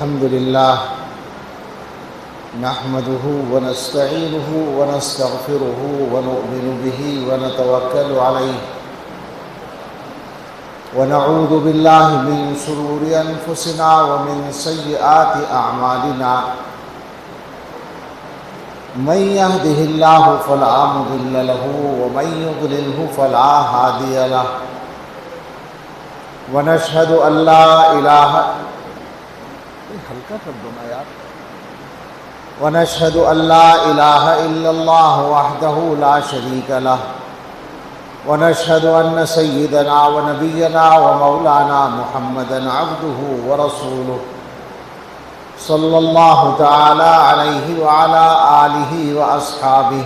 الحمد لله نحمده ونستعينه ونستغفره ونؤمن به ونتوكل عليه ونعوذ بالله من شرور أنفسنا ومن سيئات أعمالنا من يهده الله فلا مضل له ومن يضلله فلا هادي له ونشهد أن لا إله إلا الله وحده لا شريك له ونشهد أن سيدنا ونبينا ومولانا محمدا عبده ورسوله صلى الله تعالى عليه وعلى آله وأصحابه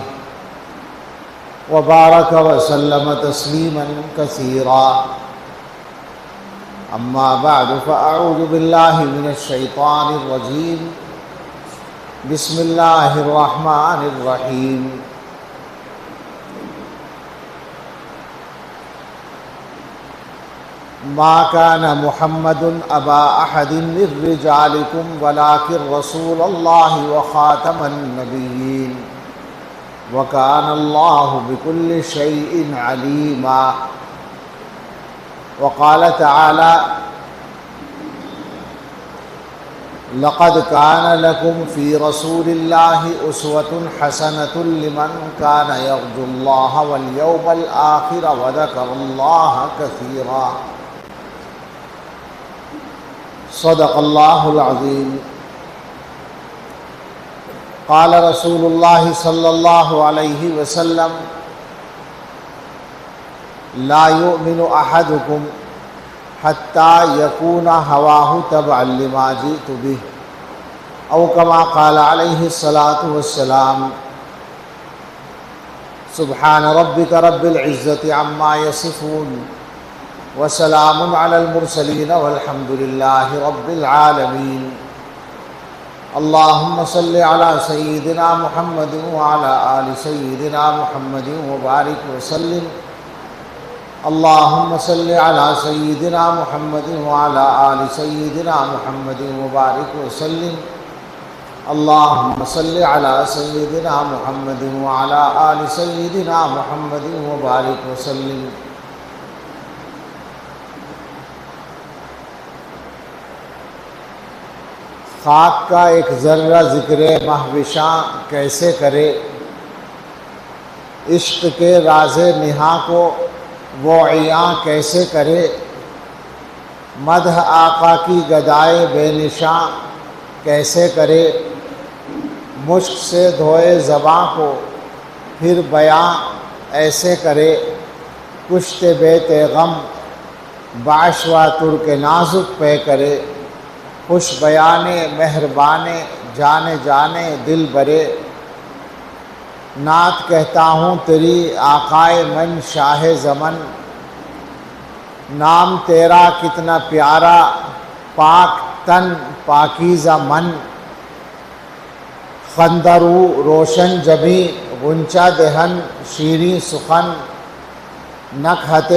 وبارك وسلم تسليما كثيرا. أما بعد فأعوذ بالله من الشيطان الرجيم. بسم الله الرحمن الرحيم. ما كان محمد أبا أحد من رجالكم ولكن رسول الله وخاتم النبيين وكان الله بكل شيء عليما. وقال تعالى: لقد كان لكم في رسول الله أسوة حسنة لمن كان يرجو الله واليوم الآخر وذكر الله كثيرا. صدق الله العظيم. قال رسول الله صلى الله عليه وسلم: لا يؤمن أحدكم حتى يكون هواه تبعا لما جئت به، أو كما قال عليه الصلاة والسلام. سبحان ربك رب العزة عما يصفون وسلام على المرسلين والحمد لله رب العالمين. اللهم صل على سيدنا محمد وعلى آل سيدنا محمد وبارك وسلم. اللهم صل على سيدنا محمد وعلى آل سيدنا محمد وبارك وسلم. اللهم صل على سيدنا محمد وعلى آل سيدنا محمد وبارك وسلم. خاک کا ایک ذرہ ذکر مہوشاں کیسے کرے، عشق کے راز نہاں کو وہ عیاں کیسے کرے، مدح آقا کی گدائے بے نشاں کیسے کرے، مشک سے دھوئے زباں کو پھر بیاں ایسے کرے، کشت بیت غم بعشوا ترک نازک پہ کرے، خوش بیانے مہربانے جانے جانے دل برے، نعت کہتا ہوں تیری آقائے من شاہ زمن، نام تیرا کتنا پیارا پاک تن پاکیزہ من، خندرو روشن جبیں غنچہ دہن شیریں سخن، نکہت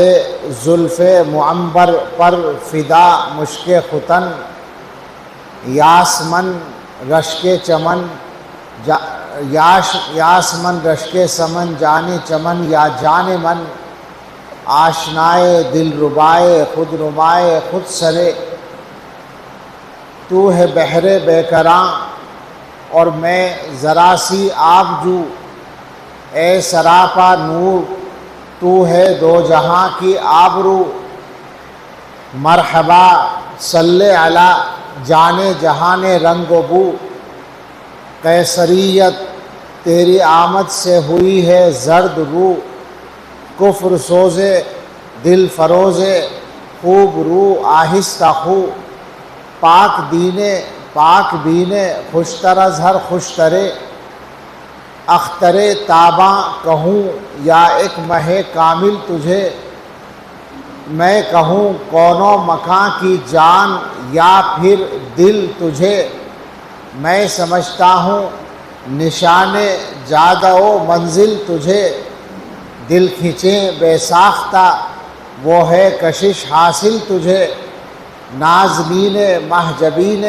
زلف معنبر پر فدا مشک ختن، یاسمن رشک چمن یاسمن رشک سمن جانے چمن یا جانے من، آشنائے دل ربائے خود نمائے خود سرے، تو ہے بحر بے کراں اور میں ذرا سی آب جو، اے سراپا نور تو ہے دو جہاں کی آبرو، مرحبا صلی علی جانے جہان رنگ و بو، قیصریت تیری آمد سے ہوئی ہے زرد رو، کفر سوزے دل فروزے خوب رو آہستہ خو، پاک دینے پاک بینے خوشتر از ہر خوشترے، اخترے تاباں کہوں یا ایک مہ کامل تجھے، میں کہوں کونوں مکاں کی جان یا پھر دل تجھے، میں سمجھتا ہوں نشان جادہ و منزل تجھے، دل کھینچیں بے ساختہ وہ ہے کشش حاصل تجھے، نازنین محجبین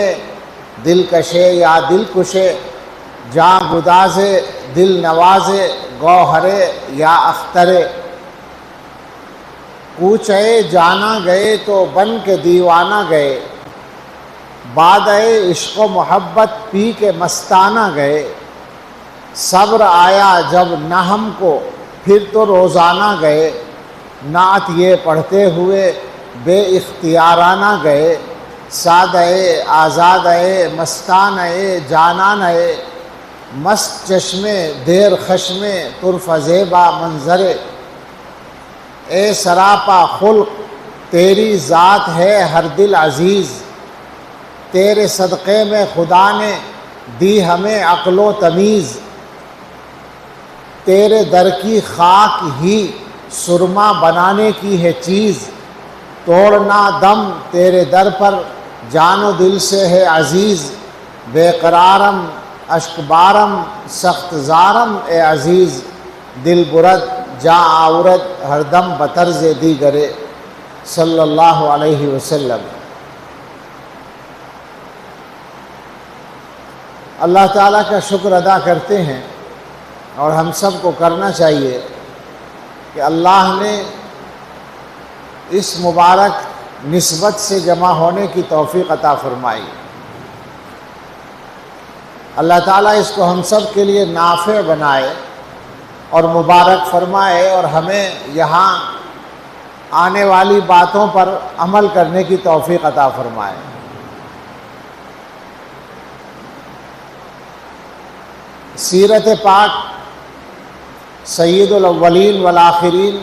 دل کشے یا دل کشے، جاں گدازے دل نوازے، گوہرے یا اخترے، کوچے جانا گئے تو بن کے دیوانہ گئے، بادئے عشق و محبت پی کے مستانہ گئے، صبر آیا جب نہ ہم کو پھر تو روزانہ گئے، نعت یہ پڑھتے ہوئے بے اختیارانہ گئے، سادئے آزادئے مستانئے جانانئے، مست چشمے دیر خشمے طرف زیبا منظرے، اے سراپا خلق تیری ذات ہے ہر دل عزیز، تیرے صدقے میں خدا نے دی ہمیں عقل و تمیز، تیرے در کی خاک ہی سرما بنانے کی ہے چیز، توڑنا دم تیرے در پر جان و دل سے ہے عزیز، بے قرارم اشک بارم سخت زارم اے عزیز، دل برد جاں آورد ہر دم بطرز دیگرے، صلی اللہ علیہ وسلم۔ اللہ تعالیٰ کا شکر ادا کرتے ہیں، اور ہم سب کو کرنا چاہیے کہ اللہ نے اس مبارک نسبت سے جمع ہونے کی توفیق عطا فرمائی۔ اللہ تعالیٰ اس کو ہم سب کے لیے نافع بنائے اور مبارک فرمائے، اور ہمیں یہاں آنے والی باتوں پر عمل کرنے کی توفیق عطا فرمائے۔ سیرت پاک سید الاولین والآخرین،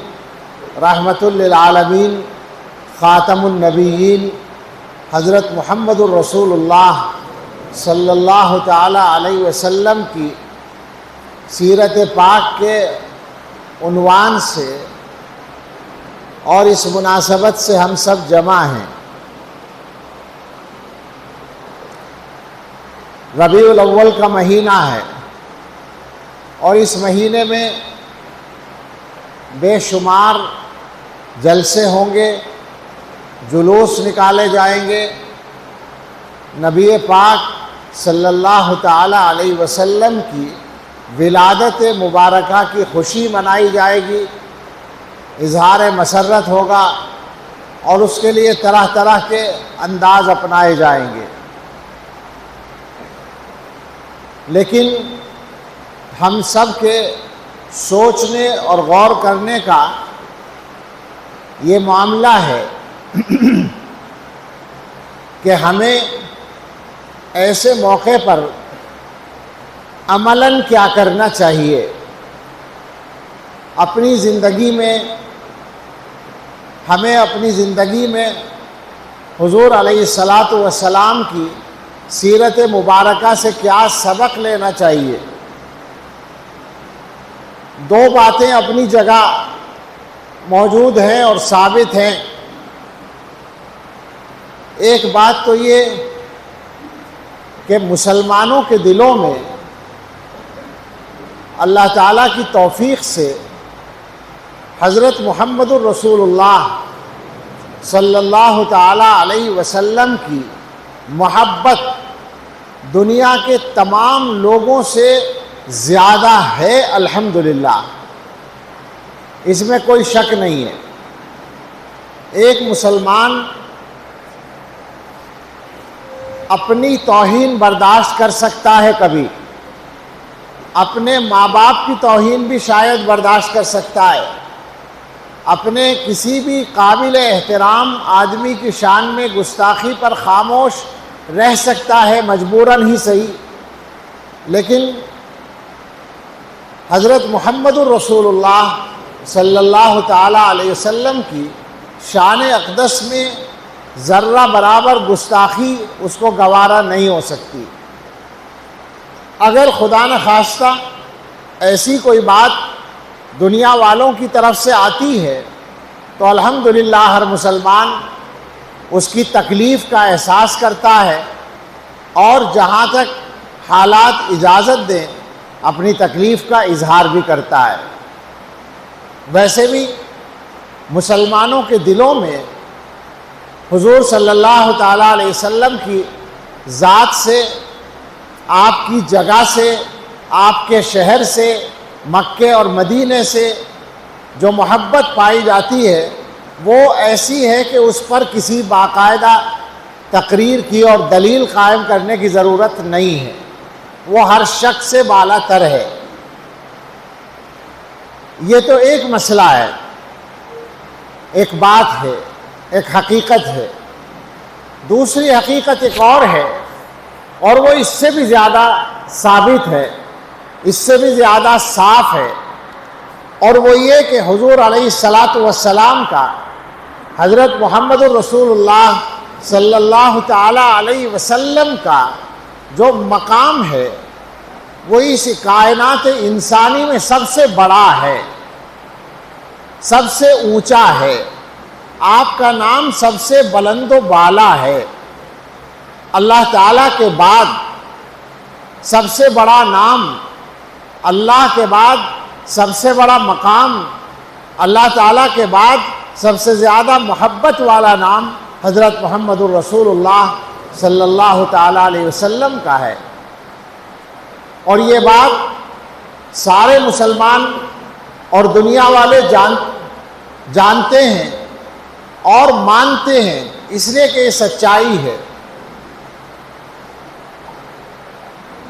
رحمت للعالمین، خاتم النبیین، حضرت محمد الرسول اللہ صلی اللہ تعالی علیہ وسلم کی سیرت پاک کے عنوان سے اور اس مناسبت سے ہم سب جمع ہیں۔ ربیع الاول کا مہینہ ہے، اور اس مہینے میں بے شمار جلسے ہوں گے، جلوس نکالے جائیں گے، نبی پاک صلی اللہ تعالی علیہ وسلم کی ولادت مبارکہ کی خوشی منائی جائے گی، اظہار مسرت ہوگا، اور اس کے لیے طرح طرح کے انداز اپنائے جائیں گے۔ لیکن ہم سب کے سوچنے اور غور کرنے کا یہ معاملہ ہے کہ ہمیں ایسے موقع پر عملاً کیا کرنا چاہیے، اپنی زندگی میں ہمیں اپنی زندگی میں حضور علیہ الصلاۃ والسلام کی سیرت مبارکہ سے کیا سبق لینا چاہیے۔ دو باتیں اپنی جگہ موجود ہیں اور ثابت ہیں۔ ایک بات تو یہ کہ مسلمانوں کے دلوں میں اللہ تعالیٰ کی توفیق سے حضرت محمد الرسول اللہ صلی اللہ تعالیٰ علیہ وسلم کی محبت دنیا کے تمام لوگوں سے زیادہ ہے، الحمدللہ، اس میں کوئی شک نہیں ہے۔ ایک مسلمان اپنی توہین برداشت کر سکتا ہے، کبھی اپنے ماں باپ کی توہین بھی شاید برداشت کر سکتا ہے، اپنے کسی بھی قابل احترام آدمی کی شان میں گستاخی پر خاموش رہ سکتا ہے، مجبوراً ہی صحیح، لیکن حضرت محمد الرسول اللہ صلی اللہ تعالی علیہ وسلم کی شان اقدس میں ذرہ برابر گستاخی اس کو گوارا نہیں ہو سکتی۔ اگر خدا نخواستہ ایسی کوئی بات دنیا والوں کی طرف سے آتی ہے تو الحمدللہ ہر مسلمان اس کی تکلیف کا احساس کرتا ہے، اور جہاں تک حالات اجازت دیں اپنی تکلیف کا اظہار بھی کرتا ہے۔ ویسے بھی مسلمانوں کے دلوں میں حضور صلی اللہ تعالیٰ علیہ وسلم کی ذات سے، آپ کی جگہ سے، آپ کے شہر سے، مکے اور مدینے سے جو محبت پائی جاتی ہے وہ ایسی ہے کہ اس پر کسی باقاعدہ تقریر کی اور دلیل قائم کرنے کی ضرورت نہیں ہے، وہ ہر شخص سے بالا تر ہے۔ یہ تو ایک مسئلہ ہے، ایک بات ہے، ایک حقیقت ہے۔ دوسری حقیقت ایک اور ہے، اور وہ اس سے بھی زیادہ ثابت ہے، اس سے بھی زیادہ صاف ہے، اور وہ یہ کہ حضور علیہ الصلاۃ والسلام کا، حضرت محمد الرسول اللہ صلی اللہ تعالی علیہ وسلم کا جو مقام ہے وہ اس کائنات انسانی میں سب سے بڑا ہے، سب سے اونچا ہے۔ آپ کا نام سب سے بلند و بالا ہے۔ اللہ تعالیٰ کے بعد سب سے بڑا نام، اللہ کے بعد سب سے بڑا مقام، اللہ تعالیٰ کے بعد سب سے زیادہ محبت والا نام حضرت محمد الرسول اللہ صلی اللہ تعالیٰ علیہ وسلم کا ہے۔ اور یہ بات سارے مسلمان اور دنیا والے جانتے ہیں اور مانتے ہیں، اس لیے کہ یہ سچائی ہے۔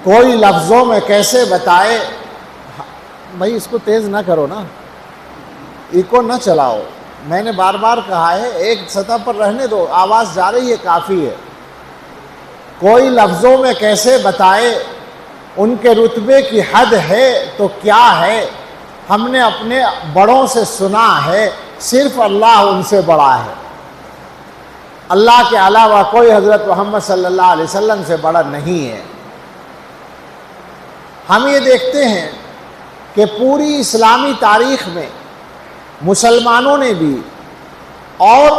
کوئی لفظوں میں کیسے بتائے، بھائی اس کو تیز نہ کرو نا، ایکو نہ چلاؤ، میں نے بار بار کہا ہے ایک سطح پر رہنے دو، آواز جا رہی ہے کافی ہے۔ کوئی لفظوں میں کیسے بتائے، ان کے رتبے کی حد ہے تو کیا ہے، ہم نے اپنے بڑوں سے سنا ہے، صرف اللہ ان سے بڑا ہے، اللہ کے علاوہ کوئی حضرت محمد صلی اللہ علیہ وسلم سے بڑا نہیں ہے۔ ہم یہ دیکھتے ہیں کہ پوری اسلامی تاریخ میں مسلمانوں نے بھی اور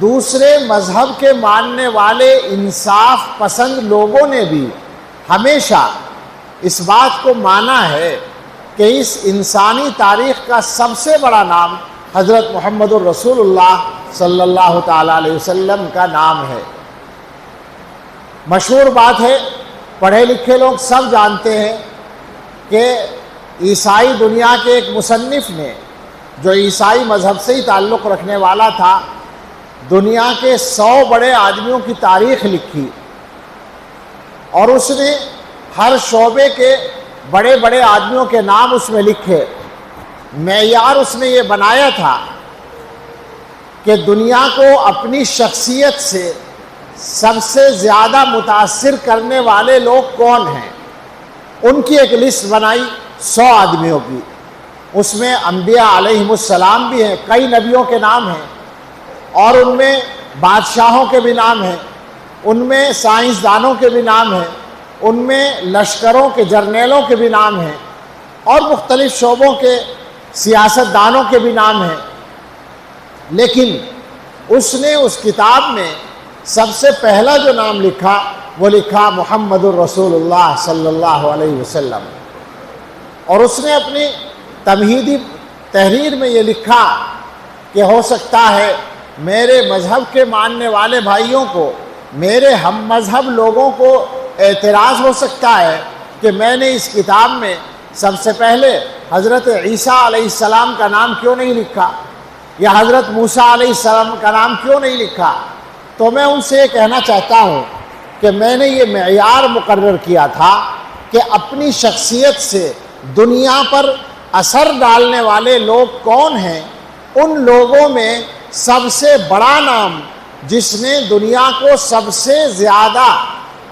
دوسرے مذہب کے ماننے والے انصاف پسند لوگوں نے بھی ہمیشہ اس بات کو مانا ہے کہ اس انسانی تاریخ کا سب سے بڑا نام حضرت محمد الرسول اللہ صلی اللہ تعالیٰ علیہ وسلم کا نام ہے۔ مشہور بات ہے، پڑھے لکھے لوگ سب جانتے ہیں کہ عیسائی دنیا کے ایک مصنف نے، جو عیسائی مذہب سے ہی تعلق رکھنے والا تھا، دنیا کے 100 بڑے آدمیوں کی تاریخ لکھی، اور اس نے ہر شعبے کے بڑے بڑے آدمیوں کے نام اس میں لکھے۔ معیار اس نے یہ بنایا تھا کہ دنیا کو اپنی شخصیت سے سب سے زیادہ متاثر کرنے والے لوگ کون ہیں، ان کی ایک لسٹ بنائی 100 آدمیوں کی۔ اس میں انبیاء علیہم السلام بھی ہیں، کئی نبیوں کے نام ہیں، اور ان میں بادشاہوں کے بھی نام ہیں، ان میں سائنسدانوں کے بھی نام ہیں، ان میں لشکروں کے جرنیلوں کے بھی نام ہیں، اور مختلف شعبوں کے سیاستدانوں کے بھی نام ہیں۔ لیکن اس نے اس کتاب میں سب سے پہلا جو نام لکھا وہ لکھا محمد الرسول اللہ صلی اللہ علیہ وسلم، اور اس نے اپنی تمہیدی تحریر میں یہ لکھا کہ ہو سکتا ہے میرے مذہب کے ماننے والے بھائیوں کو، میرے ہم مذہب لوگوں کو اعتراض ہو سکتا ہے کہ میں نے اس کتاب میں سب سے پہلے حضرت عیسیٰ علیہ السلام کا نام کیوں نہیں لکھا، یا حضرت موسیٰ علیہ السلام کا نام کیوں نہیں لکھا۔ تو میں ان سے یہ کہنا چاہتا ہوں کہ میں نے یہ معیار مقرر کیا تھا کہ اپنی شخصیت سے دنیا پر اثر ڈالنے والے لوگ کون ہیں، ان لوگوں میں سب سے بڑا نام جس نے دنیا کو سب سے زیادہ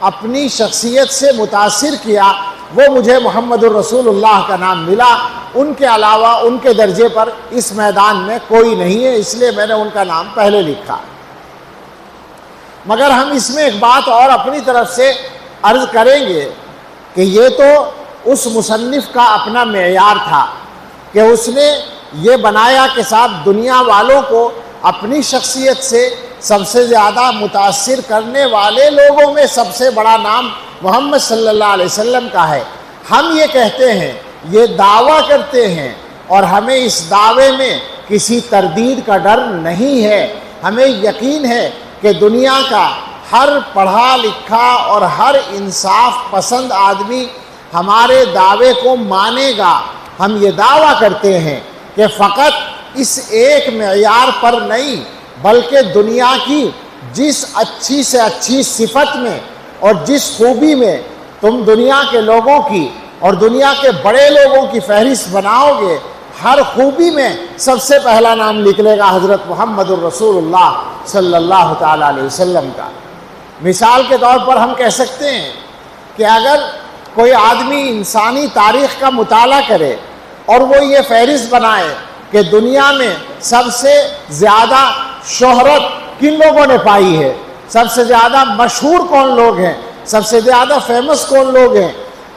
اپنی شخصیت سے متاثر کیا، وہ مجھے محمد الرسول اللہ کا نام ملا۔ ان کے علاوہ ان کے درجے پر اس میدان میں کوئی نہیں ہے، اس لیے میں نے ان کا نام پہلے لکھا۔ مگر ہم اس میں ایک بات اور اپنی طرف سے عرض کریں گے کہ یہ تو اس مصنف کا اپنا معیار تھا کہ اس نے یہ بنایا کہ صاحب دنیا والوں کو اپنی شخصیت سے سب سے زیادہ متاثر کرنے والے لوگوں میں سب سے بڑا نام محمد صلی اللہ علیہ وسلم کا ہے۔ ہم یہ کہتے ہیں، یہ دعویٰ کرتے ہیں، اور ہمیں اس دعوے میں کسی تردید کا ڈر نہیں ہے۔ ہمیں یقین ہے کہ دنیا کا ہر پڑھا لکھا اور ہر انصاف پسند آدمی ہمارے دعوے کو مانے گا۔ ہم یہ دعویٰ کرتے ہیں کہ فقط اس ایک معیار پر نہیں بلکہ دنیا کی جس اچھی سے اچھی صفت میں اور جس خوبی میں تم دنیا کے لوگوں کی اور دنیا کے بڑے لوگوں کی فہرست بناؤ گے، ہر خوبی میں سب سے پہلا نام نکلے گا حضرت محمد الرسول اللہ صلی اللہ تعالیٰ علیہ وسلم کا۔ مثال کے طور پر ہم کہہ سکتے ہیں کہ اگر کوئی آدمی انسانی تاریخ کا مطالعہ کرے اور وہ یہ فہرست بنائے کہ دنیا میں سب سے زیادہ شہرت کن لوگوں نے پائی ہے، سب سے زیادہ مشہور کون لوگ ہیں، سب سے زیادہ فیمس کون لوگ ہیں،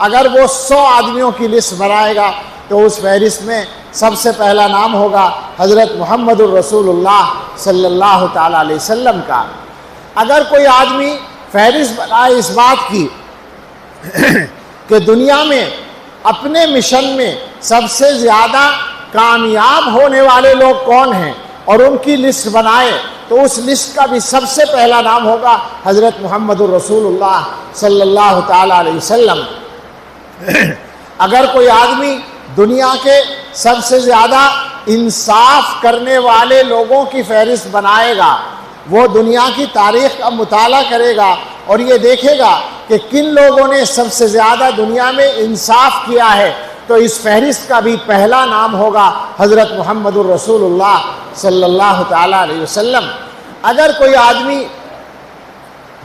اگر وہ 100 آدمیوں کی لسٹ بنائے گا تو اس فہرست میں سب سے پہلا نام ہوگا حضرت محمد الرسول اللہ صلی اللہ تعالیٰ علیہ وسلم کا۔ اگر کوئی آدمی فہرست بنائے اس بات کی کہ دنیا میں اپنے مشن میں سب سے زیادہ کامیاب ہونے والے لوگ کون ہیں اور ان کی لسٹ بنائے تو اس لسٹ کا بھی سب سے پہلا نام ہوگا حضرت محمد الرسول اللہ صلی اللہ تعالیٰ علیہ وسلم۔ اگر کوئی آدمی دنیا کے سب سے زیادہ انصاف کرنے والے لوگوں کی فہرست بنائے گا، وہ دنیا کی تاریخ کا مطالعہ کرے گا اور یہ دیکھے گا کہ کن لوگوں نے سب سے زیادہ دنیا میں انصاف کیا ہے، تو اس فہرست کا بھی پہلا نام ہوگا حضرت محمد الرسول اللہ صلی اللہ تعالیٰ علیہ وسلم۔ اگر کوئی آدمی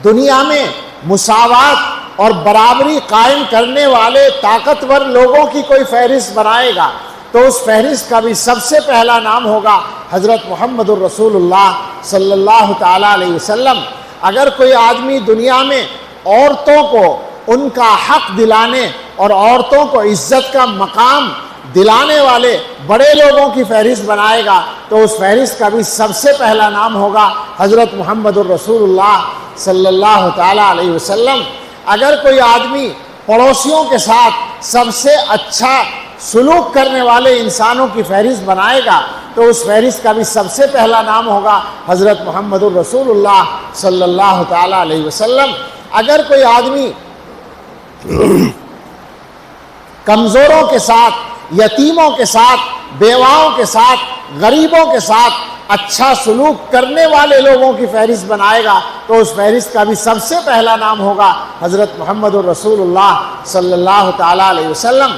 دنیا میں مساوات اور برابری قائم کرنے والے طاقتور لوگوں کی کوئی فہرست بنائے گا تو اس فہرست کا بھی سب سے پہلا نام ہوگا حضرت محمد الرسول اللہ صلی اللہ تعالیٰ علیہ وسلم۔ اگر کوئی آدمی دنیا میں عورتوں کو ان کا حق دلانے اور عورتوں کو عزت کا مقام دلانے والے بڑے لوگوں کی فہرست بنائے گا تو اس فہرست کا بھی سب سے پہلا نام ہوگا حضرت محمد الرسول اللہ صلی اللہ تعالیٰ علیہ وسلم۔ اگر کوئی آدمی پڑوسیوں کے ساتھ سب سے اچھا سلوک کرنے والے انسانوں کی فہرست بنائے گا تو اس فہرست کا بھی سب سے پہلا نام ہوگا حضرت محمد الرسول اللہ صلی اللہ تعالیٰ علیہ وسلم۔ اگر کوئی آدمی کمزوروں کے ساتھ، یتیموں کے ساتھ، بیواؤں کے ساتھ، غریبوں کے ساتھ اچھا سلوک کرنے والے لوگوں کی فہرست بنائے گا تو اس فہرست کا بھی سب سے پہلا نام ہوگا حضرت محمد الرسول اللہ صلی اللہ تعالیٰ علیہ وسلم۔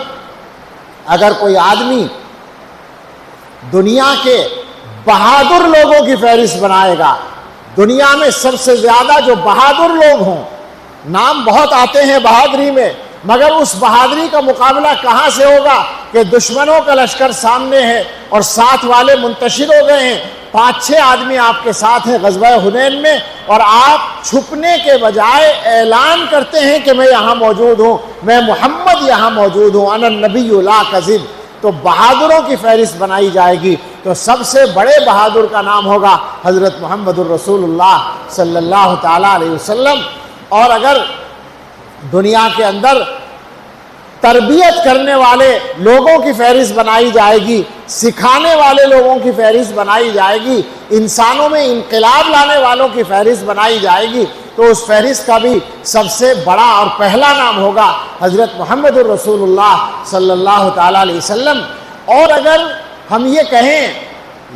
اگر کوئی آدمی دنیا کے بہادر لوگوں کی فہرست بنائے گا، دنیا میں سب سے زیادہ جو بہادر لوگ ہوں، نام بہت آتے ہیں بہادری میں، مگر اس بہادری کا مقابلہ کہاں سے ہوگا کہ دشمنوں کا لشکر سامنے ہے اور ساتھ والے منتشر ہو گئے ہیں، 5-6 آدمی آپ کے ساتھ ہیں غزوہ حنین میں، اور آپ چھپنے کے بجائے اعلان کرتے ہیں کہ میں یہاں موجود ہوں، میں محمد یہاں موجود ہوں، انا النبی لا کذب۔ تو بہادروں کی فہرست بنائی جائے گی تو سب سے بڑے بہادر کا نام ہوگا حضرت محمد الرسول اللہ صلی اللہ تعالیٰ علیہ وسلم۔ اور اگر دنیا کے اندر تربیت کرنے والے لوگوں کی فہرست بنائی جائے گی، سکھانے والے لوگوں کی فہرست بنائی جائے گی، انسانوں میں انقلاب لانے والوں کی فہرست بنائی جائے گی تو اس فہرست کا بھی سب سے بڑا اور پہلا نام ہوگا حضرت محمد الرسول اللہ صلی اللہ تعالیٰ علیہ وسلم۔ اور اگر ہم یہ کہیں،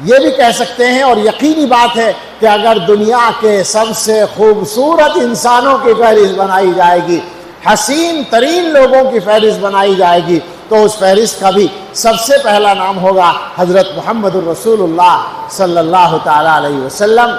یہ بھی کہہ سکتے ہیں اور یقینی بات ہے کہ اگر دنیا کے سب سے خوبصورت انسانوں کی فہرست بنائی جائے گی، حسین ترین لوگوں کی فہرست بنائی جائے گی تو اس فہرست کا بھی سب سے پہلا نام ہوگا حضرت محمد الرسول اللہ صلی اللہ تعالیٰ علیہ وسلم۔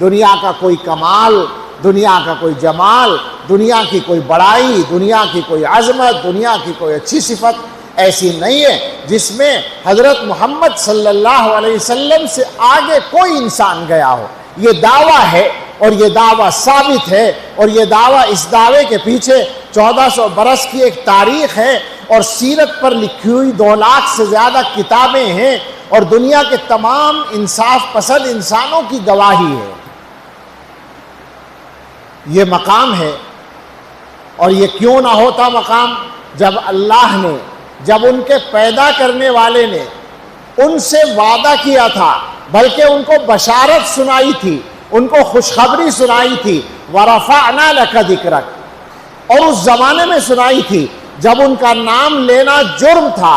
دنیا کا کوئی کمال، دنیا کا کوئی جمال، دنیا کی کوئی بڑائی، دنیا کی کوئی عظمت، دنیا کی کوئی اچھی صفت ایسی نہیں ہے جس میں حضرت محمد صلی اللہ علیہ وسلم سے آگے کوئی انسان گیا ہو۔ یہ دعویٰ ہے اور یہ دعویٰ ثابت ہے، اور یہ دعویٰ، اس دعوے کے پیچھے 1400 برس کی ایک تاریخ ہے اور سیرت پر لکھی ہوئی 2 لاکھ سے زیادہ کتابیں ہیں اور دنیا کے تمام انصاف پسند انسانوں کی گواہی ہے۔ یہ مقام ہے، اور یہ کیوں نہ ہوتا مقام جب اللہ نے، جب ان کے پیدا کرنے والے نے ان سے وعدہ کیا تھا، بلکہ ان کو بشارت سنائی تھی، ان کو خوشخبری سنائی تھی وَرَفَعْنَا لَكَ ذِكْرَكَ، اور اس زمانے میں سنائی تھی جب ان کا نام لینا جرم تھا،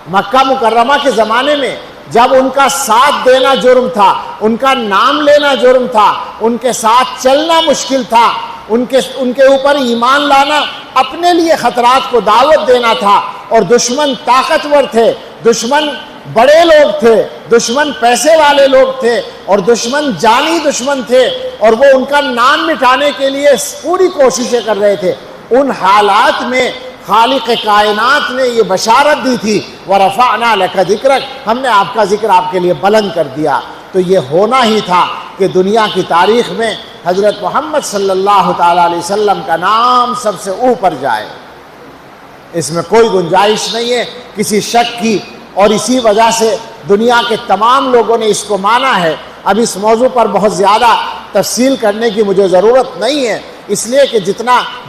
مکہ مکرمہ کے زمانے میں جب ان کا ساتھ دینا جرم تھا، ان کا نام لینا جرم تھا، ان کے ساتھ چلنا مشکل تھا، ان کے اوپر ایمان لانا اپنے لیے خطرات کو دعوت دینا تھا، اور دشمن طاقتور تھے، دشمن بڑے لوگ تھے، دشمن پیسے والے لوگ تھے، اور دشمن جانی دشمن تھے، اور وہ ان کا نام مٹانے کے لیے پوری کوششیں کر رہے تھے۔ ان حالات میں خالق کائنات نے یہ بشارت دی تھی وَرَفَعْنَا لَكَ ذِكْرَكَ، ہم نے آپ کا ذکر آپ کے لیے بلند کر دیا۔ تو یہ ہونا ہی تھا کہ دنیا کی تاریخ میں حضرت محمد صلی اللہ تعالیٰ علیہ وسلم کا نام سب سے اوپر جائے، اس میں کوئی گنجائش نہیں ہے کسی شک کی، اور اسی وجہ سے دنیا کے تمام لوگوں نے اس کو مانا ہے۔ اب اس موضوع پر بہت زیادہ تفصیل کرنے کی مجھے ضرورت نہیں ہے، اس لیے کہ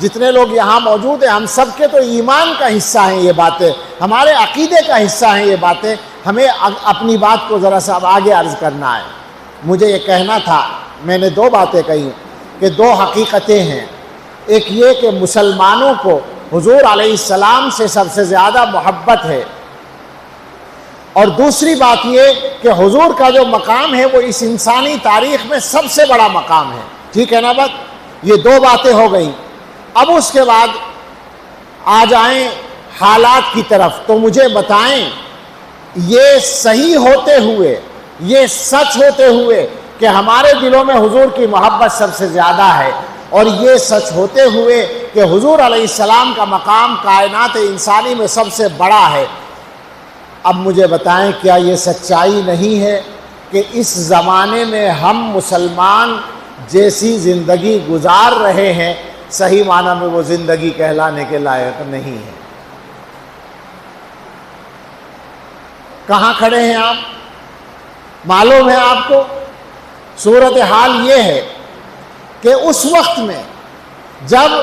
جتنے لوگ یہاں موجود ہیں ہم سب کے تو ایمان کا حصہ ہیں یہ باتیں، ہمارے عقیدے کا حصہ ہیں یہ باتیں، ہمیں اپنی بات کو ذرا سا اب آگے عرض کرنا ہے۔ مجھے یہ کہنا تھا، میں نے دو باتیں کہی کہ دو حقیقتیں ہیں، ایک یہ کہ مسلمانوں کو حضور علیہ السلام سے سب سے زیادہ محبت ہے، اور دوسری بات یہ کہ حضور کا جو مقام ہے وہ اس انسانی تاریخ میں سب سے بڑا مقام ہے۔ ٹھیک ہے نا بات؟ یہ دو باتیں ہو گئیں۔ اب اس کے بعد آ جائیں حالات کی طرف، تو مجھے بتائیں یہ صحیح ہوتے ہوئے، یہ سچ ہوتے ہوئے کہ ہمارے دلوں میں حضور کی محبت سب سے زیادہ ہے، اور یہ سچ ہوتے ہوئے کہ حضور علیہ السلام کا مقام کائنات انسانی میں سب سے بڑا ہے، اب مجھے بتائیں کیا یہ سچائی نہیں ہے کہ اس زمانے میں ہم مسلمان جیسی زندگی گزار رہے ہیں صحیح معنی میں وہ زندگی کہلانے کے لائق نہیں ہے؟ کہاں کھڑے ہیں آپ؟ معلوم ہے آپ کو صورتحال یہ ہے کہ اس وقت میں جب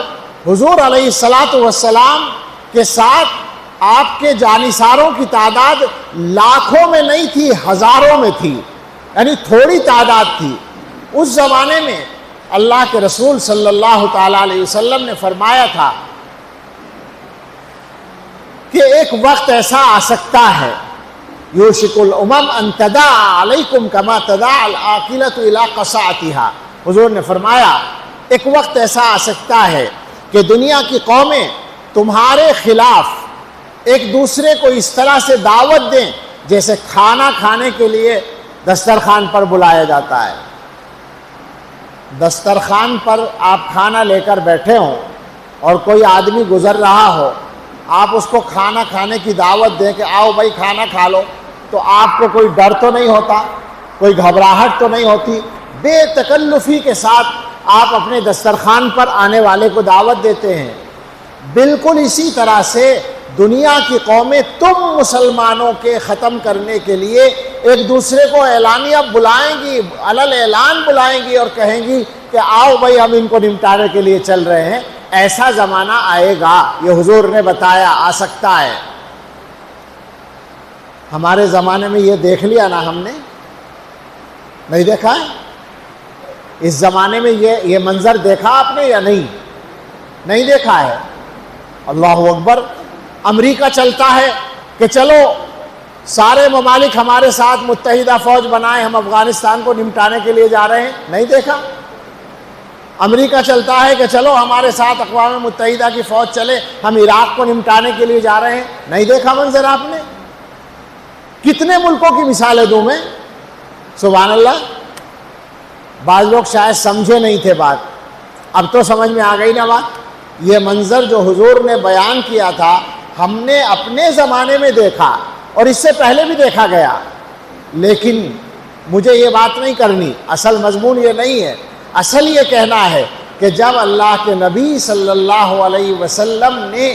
حضور علیہ السلام کے ساتھ آپ کے جانثاروں کی تعداد لاکھوں میں نہیں تھی، ہزاروں میں تھی، یعنی تھوڑی تعداد تھی۔ اس زمانے میں اللہ کے رسول صلی اللہ تعالیٰ علیہ وسلم نے فرمایا تھا کہ ایک وقت ایسا آ سکتا ہے یوشک الامم ان تداعى علیکم کما تداعى العاقلۃ الی قصعتها، حضور نے فرمایا ایک وقت ایسا آ سکتا ہے کہ دنیا کی قومیں تمہارے خلاف ایک دوسرے کو اس طرح سے دعوت دیں جیسے کھانا کھانے کے لیے دسترخوان پر بلایا جاتا ہے۔ دسترخوان پر آپ کھانا لے کر بیٹھے ہوں اور کوئی آدمی گزر رہا ہو، آپ اس کو کھانا کھانے کی دعوت دیں کہ آؤ بھائی کھانا کھا لو، تو آپ کو کوئی ڈر تو نہیں ہوتا، کوئی گھبراہٹ تو نہیں ہوتی، بے تکلفی کے ساتھ آپ اپنے دسترخوان پر آنے والے کو دعوت دیتے ہیں۔ بالکل اسی طرح سے دنیا کی قومیں تم مسلمانوں کے ختم کرنے کے لیے ایک دوسرے کو اعلانیہ بلائیں گی، علل اعلان بلائیں گی اور کہیں گی کہ آؤ بھائی ہم ان کو نمٹانے کے لیے چل رہے ہیں۔ ایسا زمانہ آئے گا، یہ حضور نے بتایا آ سکتا ہے۔ ہمارے زمانے میں یہ دیکھ لیا نا، ہم نے نہیں دیکھا ہے؟ اس زمانے میں یہ منظر دیکھا آپ نے یا نہیں دیکھا ہے؟ اللہ اکبر! امریکہ چلتا ہے کہ چلو سارے ممالک ہمارے ساتھ متحدہ فوج بنائیں، ہم افغانستان کو نمٹانے کے لیے جا رہے ہیں، نہیں دیکھا؟ امریکہ چلتا ہے کہ چلو ہمارے ساتھ اقوام متحدہ کی فوج چلے، ہم عراق کو نمٹانے کے لیے جا رہے ہیں، نہیں دیکھا منظر آپ نے؟ کتنے ملکوں کی مثالیں دوں میں؟ سبحان اللہ! بعض لوگ شاید سمجھے نہیں تھے بات، اب تو سمجھ میں آ گئی نا بات۔ یہ منظر جو حضور نے بیان کیا تھا ہم نے اپنے زمانے میں دیکھا اور اس سے پہلے بھی دیکھا گیا، لیکن مجھے یہ بات نہیں کرنی، اصل مضمون یہ نہیں ہے۔ اصل یہ کہنا ہے کہ جب اللہ کے نبی صلی اللہ علیہ وسلم نے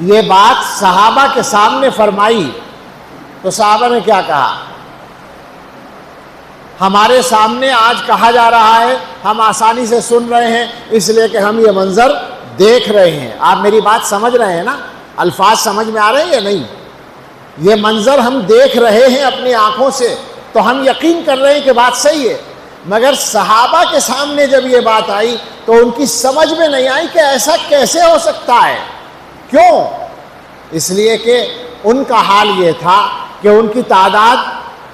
یہ بات صحابہ کے سامنے فرمائی تو صحابہ نے کیا کہا؟ ہمارے سامنے آج کہا جا رہا ہے، ہم آسانی سے سن رہے ہیں اس لیے کہ ہم یہ منظر دیکھ رہے ہیں۔ آپ میری بات سمجھ رہے ہیں نا؟ الفاظ سمجھ میں آ رہے ہیں یا نہیں؟ یہ منظر ہم دیکھ رہے ہیں اپنی آنکھوں سے، تو ہم یقین کر رہے ہیں کہ بات صحیح ہے۔ مگر صحابہ کے سامنے جب یہ بات آئی تو ان کی سمجھ میں نہیں آئی کہ ایسا کیسے ہو سکتا ہے. کیوں؟ اس لیے کہ ان کا حال یہ تھا کہ ان کی تعداد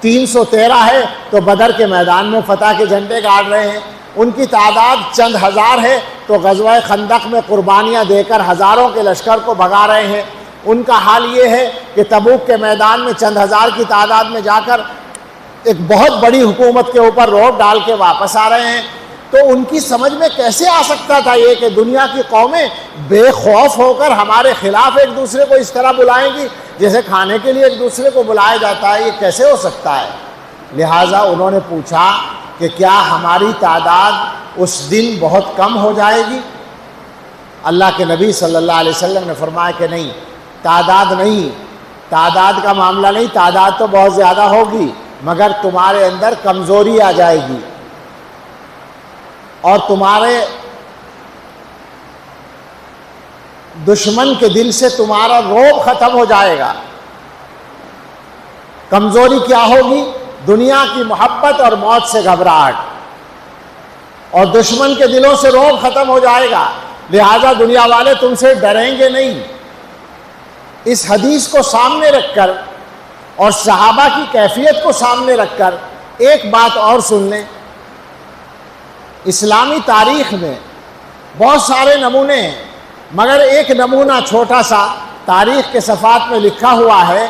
313 ہے تو بدر کے میدان میں فتح کے جھنڈے گاڑ رہے ہیں. ان کی تعداد چند ہزار ہے تو غزوہ خندق میں قربانیاں دے کر ہزاروں کے لشکر کو بھگا رہے ہیں. ان کا حال یہ ہے کہ تبوک کے میدان میں چند ہزار کی تعداد میں جا کر ایک بہت بڑی حکومت کے اوپر روب ڈال کے واپس آ رہے ہیں. تو ان کی سمجھ میں کیسے آ سکتا تھا یہ کہ دنیا کی قومیں بے خوف ہو کر ہمارے خلاف ایک دوسرے کو اس طرح بلائیں گی جیسے کھانے کے لیے ایک دوسرے کو بلایا جاتا ہے. یہ کیسے ہو سکتا ہے؟ لہٰذا انہوں نے پوچھا کہ کیا ہماری تعداد اس دن بہت کم ہو جائے گی؟ اللہ کے نبی صلی اللہ علیہ وسلم نے فرمایا کہ نہیں، تعداد نہیں، تعداد کا معاملہ نہیں، تعداد تو بہت زیادہ ہوگی مگر تمہارے اندر کمزوری آ جائے گی اور تمہارے دشمن کے دل سے تمہارا رعب ختم ہو جائے گا. کمزوری کیا ہوگی؟ دنیا کی محبت اور موت سے گھبراہٹ، اور دشمن کے دلوں سے رعب ختم ہو جائے گا. لہذا دنیا والے تم سے ڈریں گے نہیں. اس حدیث کو سامنے رکھ کر اور صحابہ کی کیفیت کو سامنے رکھ کر ایک بات اور سن لیں. اسلامی تاریخ میں بہت سارے نمونے ہیں مگر ایک نمونہ چھوٹا سا تاریخ کے صفحات میں لکھا ہوا ہے.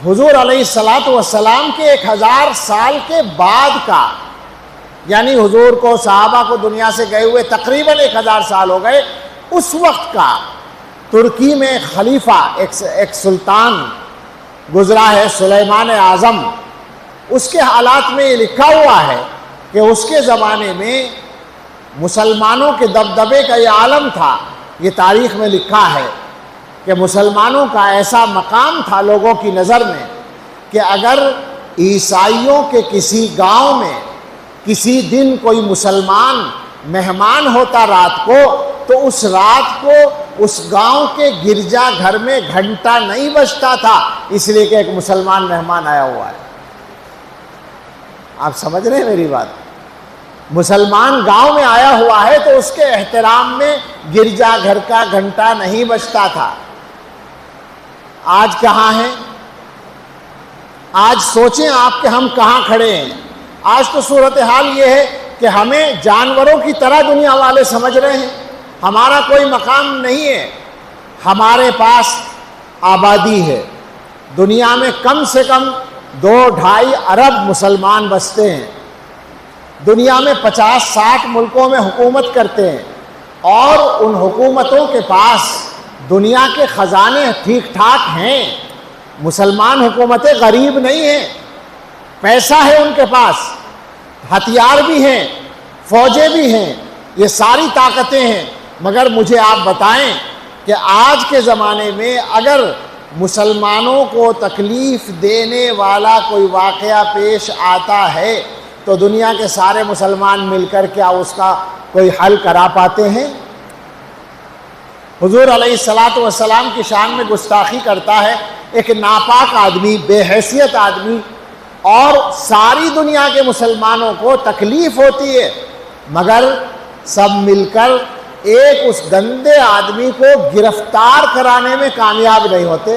حضور علیہ الصلاۃ والسلام کے 1000 سال کے بعد کا، یعنی حضور کو صحابہ کو دنیا سے گئے ہوئے تقریباً 1000 سال ہو گئے، اس وقت کا ترکی میں خلیفہ ایک سلطان گزرا ہے سلیمان اعظم. اس کے حالات میں یہ لکھا ہوا ہے کہ اس کے زمانے میں مسلمانوں کے دبدبے کا یہ عالم تھا. یہ تاریخ میں لکھا ہے کہ مسلمانوں کا ایسا مقام تھا لوگوں کی نظر میں کہ اگر عیسائیوں کے کسی گاؤں میں کسی دن کوئی مسلمان مہمان ہوتا رات کو تو اس رات کو اس گاؤں کے گرجا گھر میں گھنٹہ نہیں بجتا تھا، اس لیے کہ ایک مسلمان مہمان آیا ہوا ہے. آپ سمجھ رہے ہیں میری بات؟ مسلمان گاؤں میں آیا ہوا ہے تو اس کے احترام میں گرجا گھر کا گھنٹہ نہیں بجتا تھا. آج کہاں ہیں؟ آج سوچیں آپ کہ ہم کہاں کھڑے ہیں. آج تو صورتحال یہ ہے کہ ہمیں جانوروں کی طرح دنیا والے سمجھ رہے ہیں. ہمارا کوئی مقام نہیں ہے. ہمارے پاس آبادی ہے. دنیا میں کم سے کم 2-2.5 ارب مسلمان بستے ہیں. دنیا میں 50-60 ملکوں میں حکومت کرتے ہیں اور ان حکومتوں کے پاس دنیا کے خزانے ٹھیک ٹھاک ہیں. مسلمان حکومتیں غریب نہیں ہیں، پیسہ ہے ان کے پاس، ہتھیار بھی ہیں، فوجیں بھی ہیں، یہ ساری طاقتیں ہیں. مگر مجھے آپ بتائیں کہ آج کے زمانے میں اگر مسلمانوں کو تکلیف دینے والا کوئی واقعہ پیش آتا ہے تو دنیا کے سارے مسلمان مل کر کیا اس کا کوئی حل کرا پاتے ہیں؟ حضور علیہ الصلاۃ والسلام کی شان میں گستاخی کرتا ہے ایک ناپاک آدمی، بے حیثیت آدمی، اور ساری دنیا کے مسلمانوں کو تکلیف ہوتی ہے مگر سب مل کر ایک اس گندے آدمی کو گرفتار کرانے میں کامیاب نہیں ہوتے.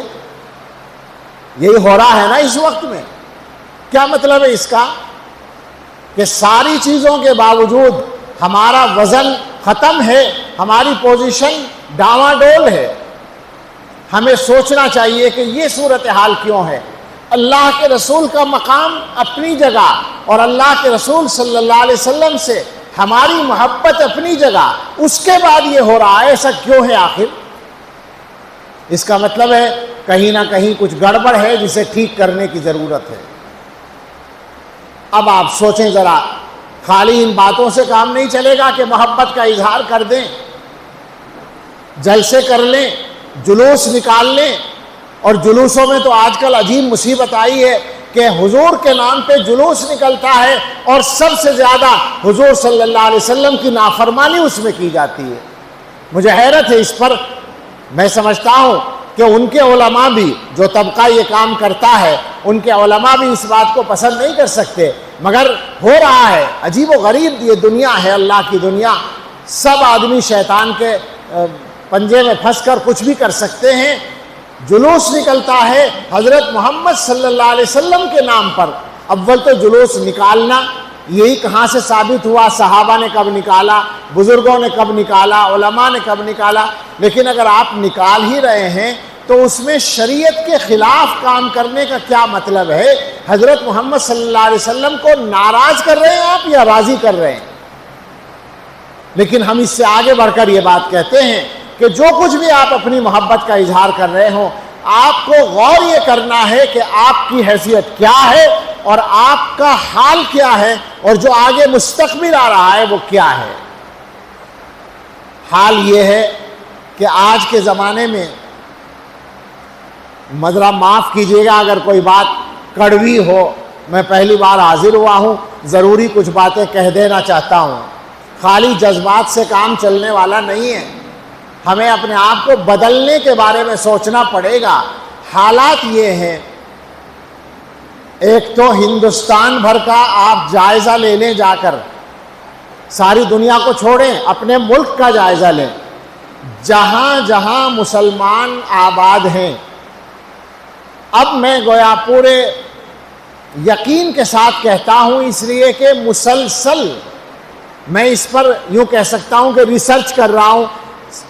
یہی ہو رہا ہے نا اس وقت میں. کیا مطلب ہے اس کا؟ کہ ساری چیزوں کے باوجود ہمارا وزن ختم ہے، ہماری پوزیشن ڈاواڈول ہے. ہمیں سوچنا چاہیے کہ یہ صورتحال کیوں ہے. اللہ کے رسول کا مقام اپنی جگہ اور اللہ کے رسول صلی اللہ علیہ وسلم سے ہماری محبت اپنی جگہ، اس کے بعد یہ ہو رہا ہے. ایسا کیوں ہے آخر؟ اس کا مطلب ہے کہیں نہ کہیں کچھ گڑبڑ ہے جسے ٹھیک کرنے کی ضرورت ہے. اب آپ سوچیں ذرا، خالی ان باتوں سے کام نہیں چلے گا کہ محبت کا اظہار کر دیں، جلسے کر لیں، جلوس نکال لیں. اور جلوسوں میں تو آج کل عجیب مصیبت آئی ہے کہ حضور کے نام پہ جلوس نکلتا ہے اور سب سے زیادہ حضور صلی اللہ علیہ وسلم کی نافرمانی اس میں کی جاتی ہے. مجھے حیرت ہے اس پر. میں سمجھتا ہوں کہ ان کے علماء بھی، جو طبقہ یہ کام کرتا ہے، ان کے علماء بھی اس بات کو پسند نہیں کر سکتے، مگر ہو رہا ہے۔ عجیب و غریب یہ دنیا ہے، اللہ کی دنیا، سب آدمی شیطان کے پنجے میں پھنس کر کچھ بھی کر سکتے ہیں۔ جلوس نکلتا ہے حضرت محمد صلی اللہ علیہ وسلم کے نام پر، اول تو جلوس نکالنا یہی کہاں سے ثابت ہوا؟ صحابہ نے کب نکالا، بزرگوں نے کب نکالا، علماء نے کب نکالا؟ لیکن اگر آپ نکال ہی رہے ہیں تو اس میں شریعت کے خلاف کام کرنے کا کیا مطلب ہے؟ حضرت محمد صلی اللہ علیہ وسلم کو ناراض کر رہے ہیں آپ یا راضی کر رہے ہیں؟ لیکن ہم اس سے آگے بڑھ کر یہ بات کہتے ہیں کہ جو کچھ بھی آپ اپنی محبت کا اظہار کر رہے ہوں، آپ کو غور یہ کرنا ہے کہ آپ کی حیثیت کیا ہے اور آپ کا حال کیا ہے، اور جو آگے مستقبل آ رہا ہے وہ کیا ہے۔ حال یہ ہے کہ آج کے زمانے میں، ذرا معاف کیجیے گا اگر کوئی بات کڑوی ہو، میں پہلی بار حاضر ہوا ہوں، ضروری کچھ باتیں کہہ دینا چاہتا ہوں۔ خالی جذبات سے کام چلنے والا نہیں ہے، ہمیں اپنے آپ کو بدلنے کے بارے میں سوچنا پڑے گا۔ حالات یہ ہیں، ایک تو ہندوستان بھر کا آپ جائزہ لے لیں، جا کر ساری دنیا کو چھوڑیں، اپنے ملک کا جائزہ لیں، جہاں جہاں مسلمان آباد ہیں۔ اب میں گویا پورے یقین کے ساتھ کہتا ہوں، اس لیے کہ مسلسل میں اس پر یوں کہہ سکتا ہوں کہ ریسرچ کر رہا ہوں۔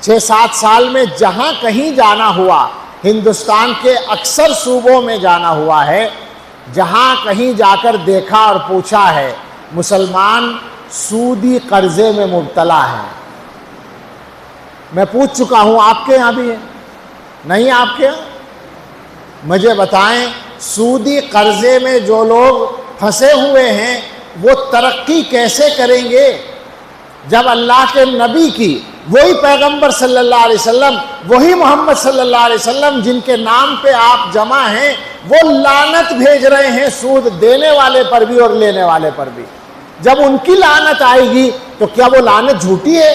6-7 سال میں جہاں کہیں جانا ہوا، ہندوستان کے اکثر صوبوں میں جانا ہوا ہے، جہاں کہیں جا کر دیکھا اور پوچھا ہے، مسلمان سودی قرضے میں مبتلا ہیں۔ میں پوچھ چکا ہوں، آپ کے یہاں بھی ہے؟ نہیں آپ کے یہاں؟ مجھے بتائیں، سودی قرضے میں جو لوگ پھنسے ہوئے ہیں وہ ترقی کیسے کریں گے جب اللہ کے نبی کی، وہی پیغمبر صلی اللہ علیہ وسلم، وہی محمد صلی اللہ علیہ وسلم جن کے نام پہ آپ جمع ہیں، وہ لعنت بھیج رہے ہیں سود دینے والے پر بھی اور لینے والے پر بھی۔ جب ان کی لعنت آئے گی تو کیا وہ لعنت جھوٹی ہے؟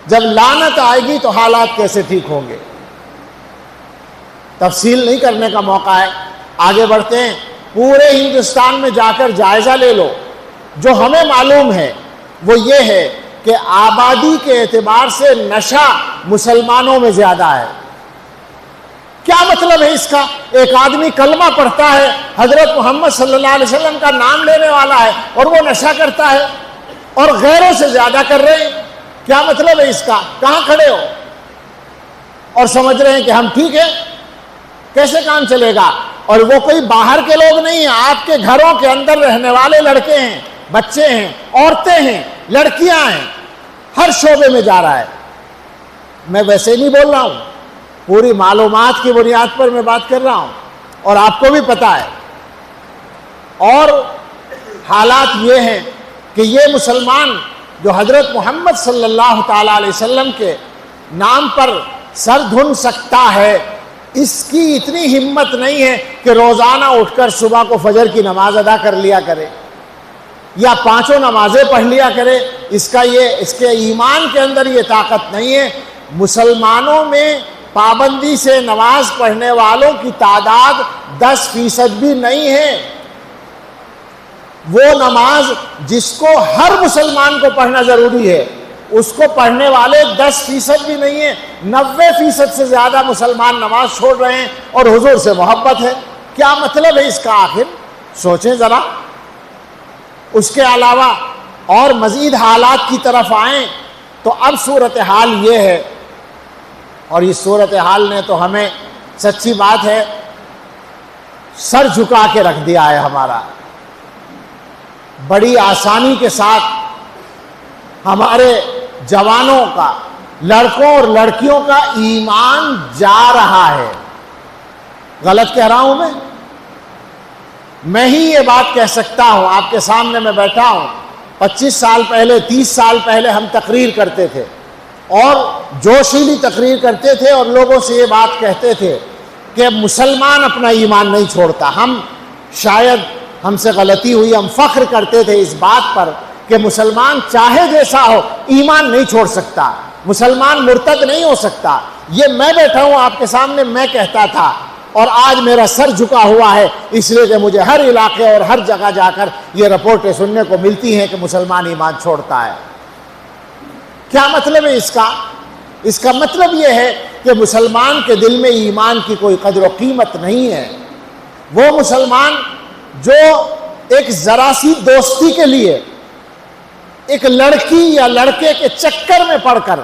جب لعنت آئے گی تو حالات کیسے ٹھیک ہوں گے؟ تفصیل نہیں کرنے کا موقع ہے، آگے بڑھتے ہیں۔ پورے ہندوستان میں جا کر جائزہ لے لو، جو ہمیں معلوم ہے وہ یہ ہے کہ آبادی کے اعتبار سے نشہ مسلمانوں میں زیادہ ہے۔ کیا مطلب ہے اس کا؟ ایک آدمی کلمہ پڑھتا ہے، حضرت محمد صلی اللہ علیہ وسلم کا نام لینے والا ہے، اور وہ نشہ کرتا ہے اور غیروں سے زیادہ کر رہے ہیں۔ کیا مطلب ہے اس کا؟ کہاں کھڑے ہو اور سمجھ رہے ہیں کہ ہم ٹھیک ہیں؟ کیسے کام چلے گا؟ اور وہ کوئی باہر کے لوگ نہیں ہیں، آپ کے گھروں کے اندر رہنے والے لڑکے ہیں، بچے ہیں، عورتیں ہیں، لڑکیاں ہیں، ہر شعبے میں جا رہا ہے۔ میں ویسے نہیں بول رہا ہوں، پوری معلومات کی بنیاد پر میں بات کر رہا ہوں، اور آپ کو بھی پتا ہے۔ اور حالات یہ ہیں کہ یہ مسلمان جو حضرت محمد صلی اللہ تعالی علیہ وسلم کے نام پر سر دھن سکتا ہے، اس کی اتنی ہمت نہیں ہے کہ روزانہ اٹھ کر صبح کو فجر کی نماز ادا کر لیا کرے یا 5 نمازیں پڑھ لیا کرے۔ اس کے ایمان کے اندر یہ طاقت نہیں ہے۔ مسلمانوں میں پابندی سے نماز پڑھنے والوں کی تعداد 10% بھی نہیں ہے۔ وہ نماز جس کو ہر مسلمان کو پڑھنا ضروری ہے، اس کو پڑھنے والے 10% بھی نہیں ہیں۔ 90% سے زیادہ مسلمان نماز چھوڑ رہے ہیں، اور حضور سے محبت ہے۔ کیا مطلب ہے اس کا؟ آخر سوچیں ذرا۔ اس کے علاوہ اور مزید حالات کی طرف آئیں تو اب صورتحال یہ ہے، اور اس صورتحال نے تو ہمیں سچی بات ہے سر جھکا کے رکھ دیا ہے ہمارا۔ بڑی آسانی کے ساتھ ہمارے جوانوں کا، لڑکوں اور لڑکیوں کا ایمان جا رہا ہے۔ غلط کہہ رہا ہوں میں ہی یہ بات کہہ سکتا ہوں، آپ کے سامنے میں بیٹھا ہوں۔ 25 سال پہلے، 30 سال پہلے ہم تقریر کرتے تھے، اور جوشیلی تقریر کرتے تھے، اور لوگوں سے یہ بات کہتے تھے کہ مسلمان اپنا ایمان نہیں چھوڑتا۔ ہم شاید ہم سے غلطی ہوئی، ہم فخر کرتے تھے اس بات پر کہ مسلمان چاہے جیسا ہو ایمان نہیں چھوڑ سکتا۔ مسلمان مرتد نہیں ہو سکتا. یہ میں بیٹھا ہوں آپ کے سامنے، میں کہتا تھا، اور آج میرا سر جھکا ہوا ہے اس لیے کہ مجھے ہر علاقے اور ہر جگہ جا کر یہ رپورٹیں سننے کو ملتی ہیں کہ مسلمان ایمان چھوڑتا ہے. کیا مطلب ہے اس کا؟ اس کا مطلب یہ ہے کہ مسلمان کے دل میں ایمان کی کوئی قدر و قیمت نہیں ہے. وہ مسلمان جو ایک ذرا سی دوستی کے لیے ایک لڑکی یا لڑکے کے چکر میں پڑ کر،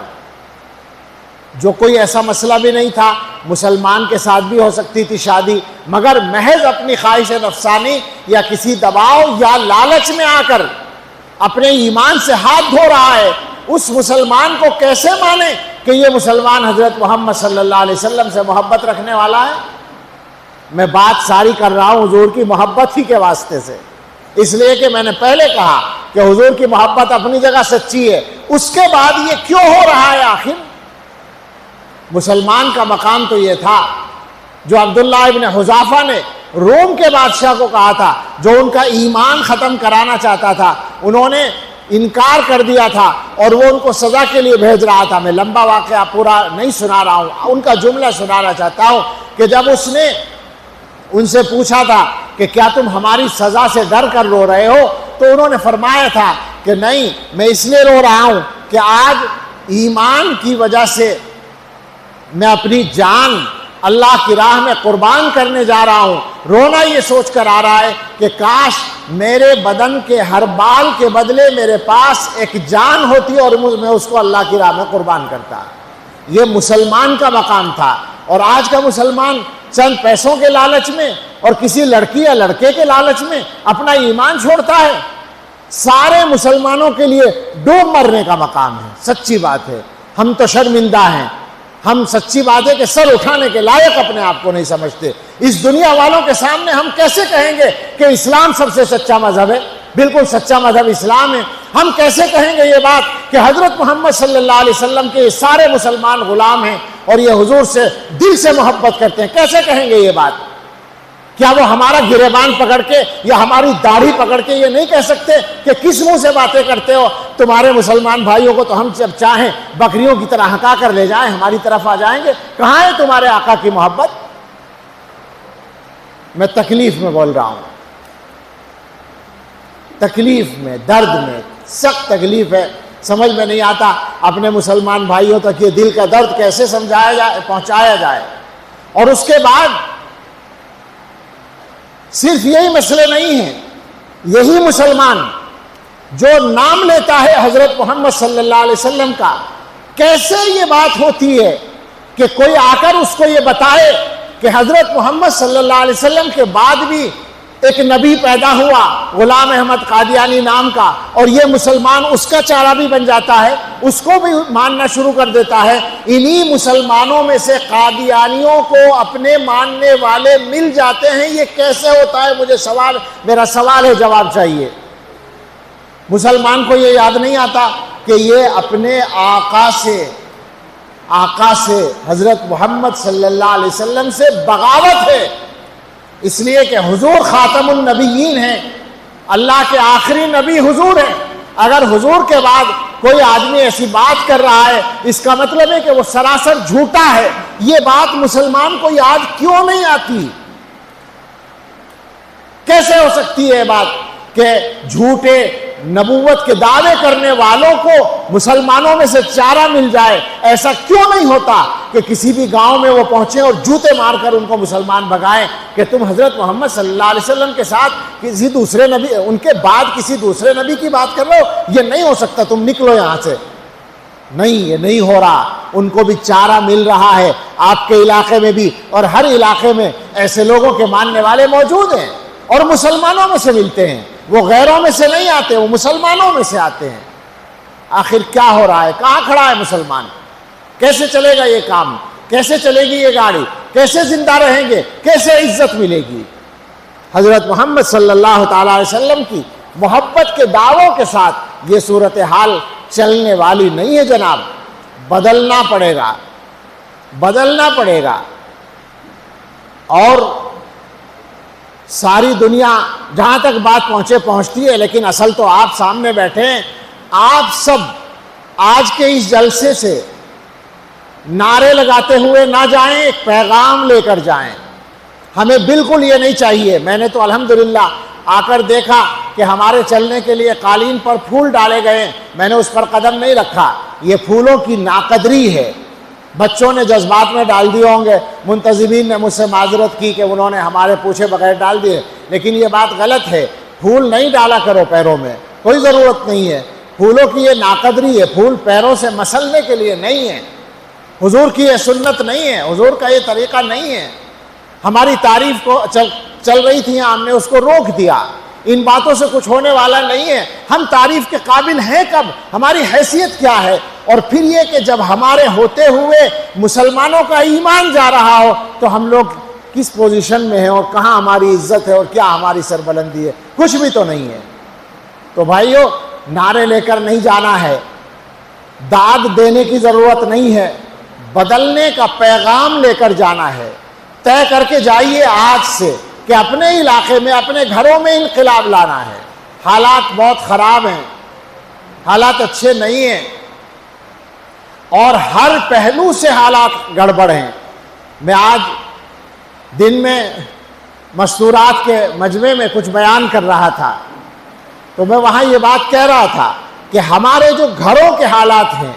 جو کوئی ایسا مسئلہ بھی نہیں تھا، مسلمان کے ساتھ بھی ہو سکتی تھی شادی، مگر محض اپنی خواہش نفسانی یا کسی دباؤ یا لالچ میں آ کر اپنے ایمان سے ہاتھ دھو رہا ہے، اس مسلمان کو کیسے مانے کہ یہ مسلمان حضرت محمد صلی اللہ علیہ وسلم سے محبت رکھنے والا ہے؟ میں بات ساری کر رہا ہوں حضور کی محبت ہی کے واسطے سے، اس لیے کہ میں نے پہلے کہا کہ حضور کی محبت اپنی جگہ سچی ہے. اس کے بعد یہ کیوں ہو رہا ہے؟ آخر مسلمان کا مقام تو یہ تھا جو عبداللہ ابن حذافہ نے روم کے بادشاہ کو کہا تھا، جو ان کا ایمان ختم کرانا چاہتا تھا. انہوں نے انکار کر دیا تھا اور وہ ان کو سزا کے لیے بھیج رہا تھا. میں لمبا واقعہ پورا نہیں سنا رہا ہوں، ان کا جملہ سنانا چاہتا ہوں کہ جب اس نے ان سے پوچھا تھا کہ کیا تم ہماری سزا سے ڈر کر رو رہے ہو، تو انہوں نے فرمایا تھا کہ نہیں، میں اس لیے رو رہا ہوں کہ آج ایمان کی وجہ سے میں اپنی جان اللہ کی راہ میں قربان کرنے جا رہا ہوں. رونا یہ سوچ کر آ رہا ہے کہ کاش میرے بدن کے ہر بال کے بدلے میرے پاس ایک جان ہوتی اور میں اس کو اللہ کی راہ میں قربان کرتا. یہ مسلمان کا مقام تھا. اور آج کا مسلمان چند پیسوں کے لالچ میں اور کسی لڑکی یا لڑکے کے لالچ میں اپنا ایمان چھوڑتا ہے. سارے مسلمانوں کے لیے ڈوب مرنے کا مقام ہے. سچی بات ہے، ہم تو شرمندہ ہیں. ہم سچی بات ہے کہ سر اٹھانے کے لائق اپنے آپ کو نہیں سمجھتے. اس دنیا والوں کے سامنے ہم کیسے کہیں گے کہ اسلام سب سے سچا مذہب ہے؟ بالکل سچا مذہب اسلام ہے. ہم کیسے کہیں گے یہ بات کہ حضرت محمد صلی اللہ علیہ وسلم کے سارے مسلمان غلام ہیں اور یہ حضور سے دل سے محبت کرتے ہیں؟ کیسے کہیں گے یہ بات؟ کیا وہ ہمارا گریبان پکڑ کے یا ہماری داڑھی پکڑ کے یہ نہیں کہہ سکتے کہ کس منہ سے باتیں کرتے ہو؟ تمہارے مسلمان بھائیوں کو تو ہم جب چاہیں بکریوں کی طرح ہکا کر لے جائیں، ہماری طرف آ جائیں گے. کہاں ہے تمہارے آقا کی محبت؟ میں تکلیف میں بول رہا ہوں، تکلیف میں، درد میں، سخت تکلیف ہے. سمجھ میں نہیں آتا اپنے مسلمان بھائیوں تک یہ دل کا درد کیسے سمجھایا جائے، پہنچایا جائے. اور اس کے بعد صرف یہی مسئلے نہیں ہیں. یہی مسلمان جو نام لیتا ہے حضرت محمد صلی اللہ علیہ وسلم کا، کیسے یہ بات ہوتی ہے کہ کوئی آ کر اس کو یہ بتائے کہ حضرت محمد صلی اللہ علیہ وسلم کے بعد بھی ایک نبی پیدا ہوا غلام احمد قادیانی نام کا، اور یہ مسلمان اس کا چارہ بھی بن جاتا ہے، اس کو بھی ماننا شروع کر دیتا ہے. انہی مسلمانوں میں سے قادیانیوں کو اپنے ماننے والے مل جاتے ہیں. یہ کیسے ہوتا ہے؟ مجھے میرا سوال ہے، جواب چاہیے. مسلمان کو یہ یاد نہیں آتا کہ یہ اپنے آقا سے حضرت محمد صلی اللہ علیہ وسلم سے بغاوت ہے. اس لیے کہ حضور خاتم النبیین ہیں، اللہ کے آخری نبی حضور ہیں. اگر حضور کے بعد کوئی آدمی ایسی بات کر رہا ہے، اس کا مطلب ہے کہ وہ سراسر جھوٹا ہے. یہ بات مسلمان کو یاد کیوں نہیں آتی؟ کیسے ہو سکتی ہے یہ بات کہ جھوٹے نبوت کے دعوے کرنے والوں کو مسلمانوں میں سے چارہ مل جائے؟ ایسا کیوں نہیں ہوتا کہ کسی بھی گاؤں میں وہ پہنچے اور جوتے مار کر ان کو مسلمان بھگائیں کہ تم حضرت محمد صلی اللہ علیہ وسلم کے ساتھ کسی دوسرے نبی، ان کے بعد کسی دوسرے نبی کی بات کر رہے ہو؟ یہ نہیں ہو سکتا، تم نکلو یہاں سے. نہیں، یہ نہیں ہو رہا. ان کو بھی چارہ مل رہا ہے. آپ کے علاقے میں بھی اور ہر علاقے میں ایسے لوگوں کے ماننے والے موجود ہیں اور مسلمانوں میں سے ملتے ہیں. وہ غیروں میں سے نہیں آتے، وہ مسلمانوں میں سے آتے ہیں. آخر کیا ہو رہا ہے؟ کہاں کھڑا ہے مسلمان؟ کیسے چلے گا یہ کام؟ کیسے چلے گی یہ گاڑی؟ کیسے زندہ رہیں گے؟ کیسے عزت ملے گی؟ حضرت محمد صلی اللہ تعالی علیہ وسلم کی محبت کے دعووں کے ساتھ یہ صورتحال چلنے والی نہیں ہے جناب. بدلنا پڑے گا، بدلنا پڑے گا. اور ساری دنیا جہاں تک بات پہنچتی ہے، لیکن اصل تو آپ سامنے بیٹھے ہیں. آپ سب آج کے اس جلسے سے نعرے لگاتے ہوئے نہ جائیں، ایک پیغام لے کر جائیں. ہمیں بالکل یہ نہیں چاہیے. میں نے تو الحمدللہ آ کر دیکھا کہ ہمارے چلنے کے لیے قالین پر پھول ڈالے گئے، میں نے اس پر قدم نہیں رکھا. یہ پھولوں کی ناقدری ہے. بچوں نے جذبات میں ڈال دیے ہوں گے، منتظمین نے مجھ سے معذرت کی کہ انہوں نے ہمارے پوچھے بغیر ڈال دیے، لیکن یہ بات غلط ہے. پھول نہیں ڈالا کرو پیروں میں، کوئی ضرورت نہیں ہے. پھولوں کی یہ ناقدری ہے. پھول پیروں سے مسلنے کے لیے نہیں ہے. حضور کی یہ سنت نہیں ہے، حضور کا یہ طریقہ نہیں ہے. ہماری تعریف کو چل رہی تھی، ہم نے اس کو روک دیا. ان باتوں سے کچھ ہونے والا نہیں ہے. ہم تعریف کے قابل ہیں کب؟ ہماری حیثیت کیا ہے؟ اور پھر یہ کہ جب ہمارے ہوتے ہوئے مسلمانوں کا ایمان جا رہا ہو تو ہم لوگ کس پوزیشن میں ہیں اور کہاں ہماری عزت ہے اور کیا ہماری سربلندی ہے؟ کچھ بھی تو نہیں ہے. تو بھائیو، نعرے لے کر نہیں جانا ہے، داد دینے کی ضرورت نہیں ہے، بدلنے کا پیغام لے کر جانا ہے. طے کر کے جائیے آج سے کہ اپنے علاقے میں، اپنے گھروں میں انقلاب لانا ہے. حالات بہت خراب ہیں، حالات اچھے نہیں ہیں، اور ہر پہلو سے حالات گڑبڑ ہیں. میں آج دن میں مستورات کے مجمع میں کچھ بیان کر رہا تھا، تو میں وہاں یہ بات کہہ رہا تھا کہ ہمارے جو گھروں کے حالات ہیں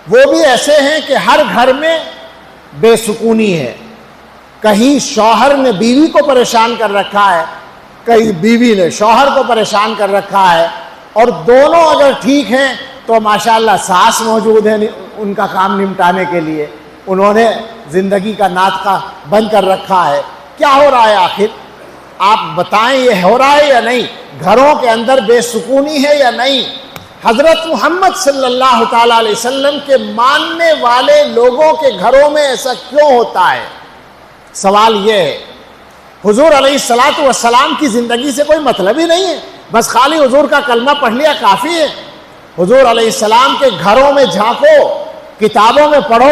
وہ بھی ایسے ہیں کہ ہر گھر میں بے سکونی ہے. کہیں شوہر نے بیوی کو پریشان کر رکھا ہے، کہیں بیوی نے شوہر کو پریشان کر رکھا ہے، اور دونوں اگر ٹھیک ہیں تو ماشاءاللہ ساس موجود ہے ان کا کام نمٹانے کے لیے. انہوں نے زندگی کا ناطقہ بند کر رکھا ہے. کیا ہو رہا ہے آخر؟ آپ بتائیں، یہ ہو رہا ہے یا نہیں؟ گھروں کے اندر بے سکونی ہے یا نہیں؟ حضرت محمد صلی اللہ تعالیٰ علیہ وسلم کے ماننے والے لوگوں کے گھروں میں ایسا کیوں ہوتا ہے؟ سوال یہ ہے. حضور علیہ الصلاۃ والسلام کی زندگی سے کوئی مطلب ہی نہیں ہے، بس خالی حضور کا کلمہ پڑھ لیا کافی ہے. حضور علیہ السلام کے گھروں میں جھانکو، کتابوں میں پڑھو،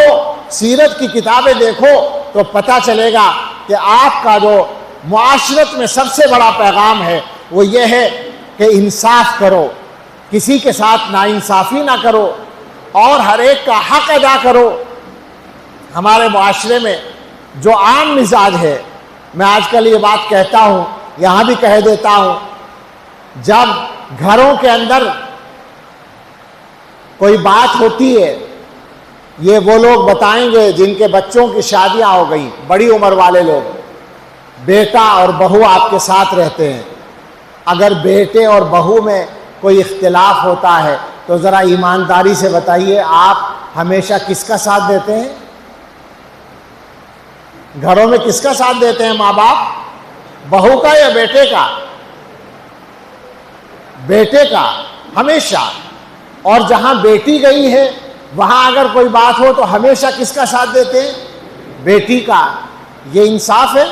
سیرت کی کتابیں دیکھو تو پتہ چلے گا کہ آپ کا جو معاشرت میں سب سے بڑا پیغام ہے وہ یہ ہے کہ انصاف کرو، کسی کے ساتھ ناانصافی نہ کرو، اور ہر ایک کا حق ادا کرو. ہمارے معاشرے میں جو عام مزاج ہے، میں آج کل یہ بات کہتا ہوں، یہاں بھی کہہ دیتا ہوں، جب گھروں کے اندر کوئی بات ہوتی ہے، یہ وہ لوگ بتائیں گے جن کے بچوں کی شادیاں ہو گئی، بڑی عمر والے لوگ، بیٹا اور بہو آپ کے ساتھ رہتے ہیں. اگر بیٹے اور بہو میں کوئی اختلاف ہوتا ہے تو ذرا ایمانداری سے بتائیے، آپ ہمیشہ کس کا ساتھ دیتے ہیں؟ گھروں میں کس کا ساتھ دیتے ہیں ماں باپ؟ بہو کا یا بیٹے کا؟ بیٹے کا ہمیشہ. اور جہاں بیٹی گئی ہے وہاں اگر کوئی بات ہو تو ہمیشہ کس کا ساتھ دیتے ہیں؟ بیٹی کا. یہ انصاف ہے؟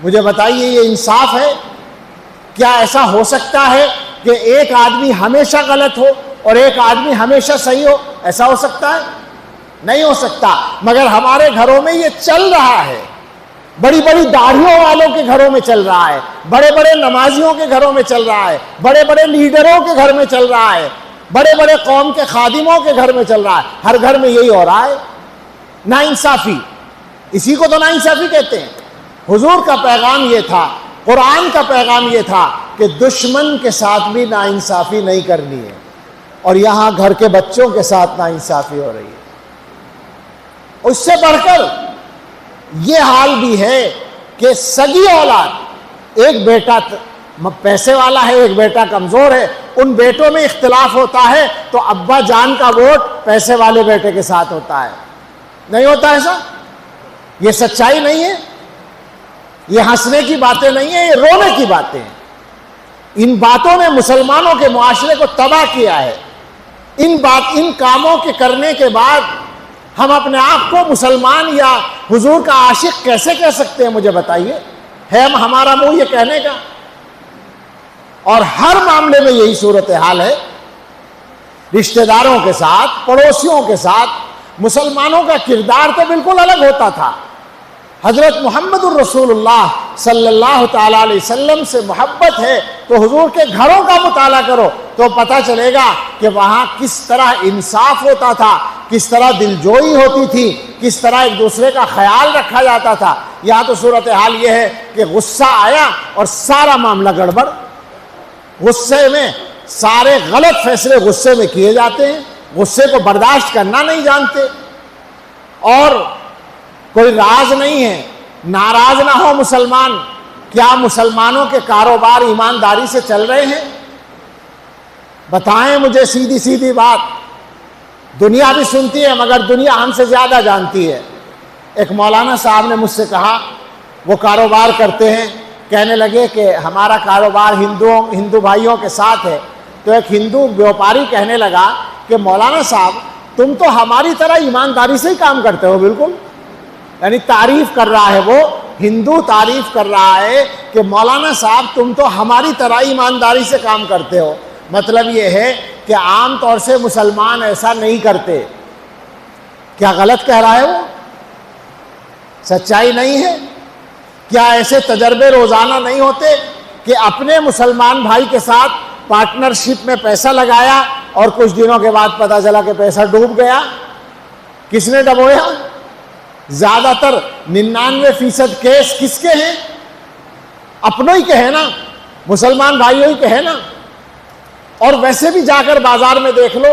مجھے بتائیے، یہ انصاف ہے؟ کیا ایسا ہو سکتا ہے کہ ایک آدمی ہمیشہ غلط ہو اور ایک آدمی ہمیشہ صحیح ہو؟ ایسا ہو سکتا ہے؟ نہیں ہو سکتا. مگر ہمارے گھروں میں یہ چل رہا ہے. بڑی بڑی داڑھیوں والوں کے گھروں میں چل رہا ہے، بڑے بڑے نمازیوں کے گھروں میں چل رہا ہے، بڑے بڑے لیڈروں کے گھر میں چل رہا ہے، بڑے بڑے قوم کے خادموں کے گھر میں چل رہا ہے. ہر گھر میں یہی ہو رہا ہے. ناانصافی، اسی کو تو ناانصافی کہتے ہیں. حضور کا پیغام یہ تھا، قرآن کا پیغام یہ تھا کہ دشمن کے ساتھ بھی ناانصافی نہیں کرنی ہے، اور یہاں گھر کے بچوں کے ساتھ ناانصافی ہو رہی ہے. اس سے بڑھ کر یہ حال بھی ہے کہ سگی اولاد، ایک بیٹا پیسے والا ہے، ایک بیٹا کمزور ہے، ان بیٹوں میں اختلاف ہوتا ہے تو ابا جان کا ووٹ پیسے والے بیٹے کے ساتھ ہوتا ہے. نہیں ہوتا ایسا؟ یہ سچائی نہیں ہے، یہ ہنسنے کی باتیں نہیں ہیں، یہ رونے کی باتیں ہیں. ان باتوں نے مسلمانوں کے معاشرے کو تباہ کیا ہے. ان کاموں کے کرنے کے بعد ہم اپنے آپ کو مسلمان یا حضور کا عاشق کیسے کہہ سکتے ہیں؟ مجھے بتائیے. ہے ہمارا منہ یہ کہنے کا؟ اور ہر معاملے میں یہی صورتحال ہے. رشتہ داروں کے ساتھ، پڑوسیوں کے ساتھ مسلمانوں کا کردار تو بالکل الگ ہوتا تھا. حضرت محمد الرسول اللہ صلی اللہ تعالیٰ علیہ وسلم سے محبت ہے تو حضور کے گھروں کا مطالعہ کرو تو پتہ چلے گا کہ وہاں کس طرح انصاف ہوتا تھا، کس طرح دلجوئی ہوتی تھی، کس طرح ایک دوسرے کا خیال رکھا جاتا تھا۔ یہاں تو صورتحال یہ ہے کہ غصہ آیا اور سارا معاملہ گڑبڑ، غصے میں سارے غلط فیصلے غصے میں کیے جاتے ہیں، غصے کو برداشت کرنا نہیں جانتے، اور کوئی راز نہیں ہے، ناراض نہ ہو مسلمان۔ کیا مسلمانوں کے کاروبار ایمانداری سے چل رہے ہیں؟ بتائیں مجھے سیدھی سیدھی بات۔ دنیا بھی سنتی ہے مگر دنیا ہم سے زیادہ جانتی ہے۔ ایک مولانا صاحب نے مجھ سے کہا، وہ کاروبار کرتے ہیں، کہنے لگے کہ ہمارا کاروبار ہندو بھائیوں کے ساتھ ہے۔ تو ایک ہندو بیوپاری کہنے لگا کہ مولانا صاحب تم تو ہماری طرح ایمانداری سے ہی کام کرتے ہو، بالکل، یعنی تعریف کر رہا ہے وہ ہندو، تعریف کر رہا ہے کہ مولانا صاحب تم تو ہماری طرح ایمانداری سے کام کرتے ہو۔ مطلب یہ ہے کہ عام طور سے مسلمان ایسا نہیں کرتے۔ کیا غلط کہہ رہا ہے وہ؟ سچائی نہیں ہے؟ کیا ایسے تجربے روزانہ نہیں ہوتے کہ اپنے مسلمان بھائی کے ساتھ پارٹنرشپ میں پیسہ لگایا اور کچھ دنوں کے بعد پتہ چلا کہ پیسہ ڈوب گیا؟ کس نے ڈبویا؟ زیادہ تر 99% کیس کس کے ہیں؟ اپنوں ہی کے ہیں نا، مسلمان بھائیوں ہی کے ہیں نا۔ اور ویسے بھی جا کر بازار میں دیکھ لو،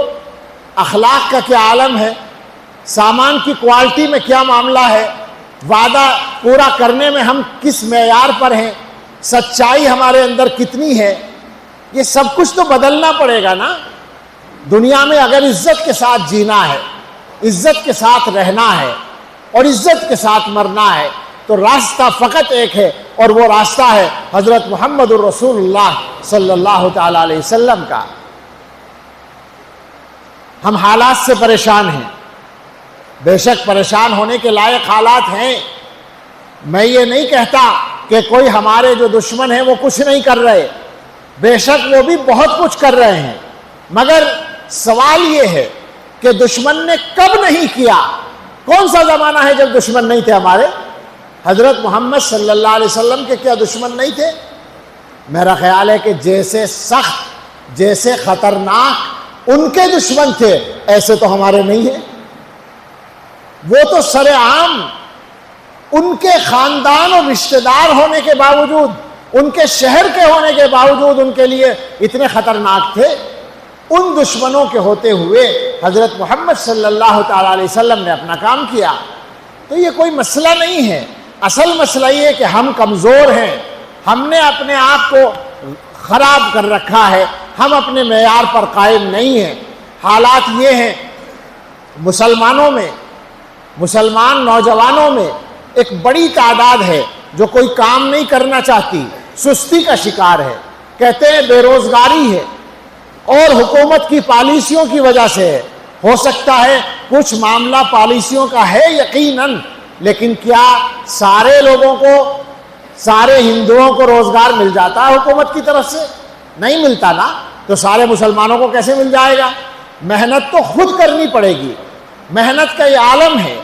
اخلاق کا کیا عالم ہے، سامان کی کوالٹی میں کیا معاملہ ہے، وعدہ پورا کرنے میں ہم کس معیار پر ہیں، سچائی ہمارے اندر کتنی ہے، یہ سب کچھ تو بدلنا پڑے گا نا۔ دنیا میں اگر عزت کے ساتھ جینا ہے، عزت کے ساتھ رہنا ہے اور عزت کے ساتھ مرنا ہے تو راستہ فقط ایک ہے، اور وہ راستہ ہے حضرت محمد الرسول اللہ صلی اللہ تعالی علیہ وسلم کا۔ ہم حالات سے پریشان ہیں، بے شک پریشان ہونے کے لائق حالات ہیں۔ میں یہ نہیں کہتا کہ کوئی ہمارے جو دشمن ہیں وہ کچھ نہیں کر رہے، بے شک وہ بھی بہت کچھ کر رہے ہیں، مگر سوال یہ ہے کہ دشمن نے کب نہیں کیا؟ کون سا زمانہ ہے جب دشمن نہیں تھے ہمارے؟ حضرت محمد صلی اللہ علیہ وسلم کے کیا دشمن نہیں تھے؟ میرا خیال ہے کہ جیسے سخت، جیسے خطرناک ان کے دشمن تھے، ایسے تو ہمارے نہیں ہیں۔ وہ تو سر عام ان کے خاندان اور رشتہ دار ہونے کے باوجود، ان کے شہر کے ہونے کے باوجود ان کے لیے اتنے خطرناک تھے۔ ان دشمنوں کے ہوتے ہوئے حضرت محمد صلی اللہ تعالی علیہ وسلم نے اپنا کام کیا۔ تو یہ کوئی مسئلہ نہیں ہے، اصل مسئلہ یہ ہے کہ ہم کمزور ہیں، ہم نے اپنے آپ کو خراب کر رکھا ہے، ہم اپنے معیار پر قائم نہیں ہیں۔ حالات یہ ہیں، مسلمانوں میں، مسلمان نوجوانوں میں ایک بڑی تعداد ہے جو کوئی کام نہیں کرنا چاہتی، سستی کا شکار ہے، کہتے ہیں بے روزگاری ہے اور حکومت کی پالیسیوں کی وجہ سے ہے۔ ہو سکتا ہے کچھ معاملہ پالیسیوں کا ہے یقیناً، لیکن کیا سارے لوگوں کو، سارے ہندوؤں کو روزگار مل جاتا ہے حکومت کی طرف سے؟ نہیں ملتا نا، تو سارے مسلمانوں کو کیسے مل جائے گا؟ محنت تو خود کرنی پڑے گی۔ محنت کا یہ عالم ہے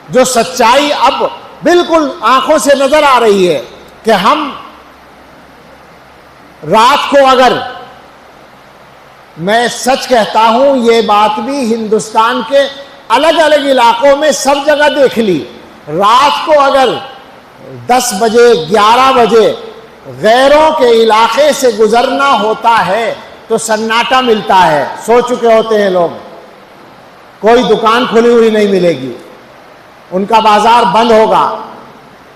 جو سچائی اب بالکل آنکھوں سے نظر آ رہی ہے کہ ہم رات کو، اگر میں سچ کہتا ہوں یہ بات بھی ہندوستان کے الگ الگ علاقوں میں سب جگہ دیکھ لی، رات کو اگر 10 بجے 11 بجے غیروں کے علاقے سے گزرنا ہوتا ہے تو سناٹا ملتا ہے، سو چکے ہوتے ہیں لوگ، کوئی دکان کھلی ہوئی نہیں ملے گی، ان کا بازار بند ہوگا۔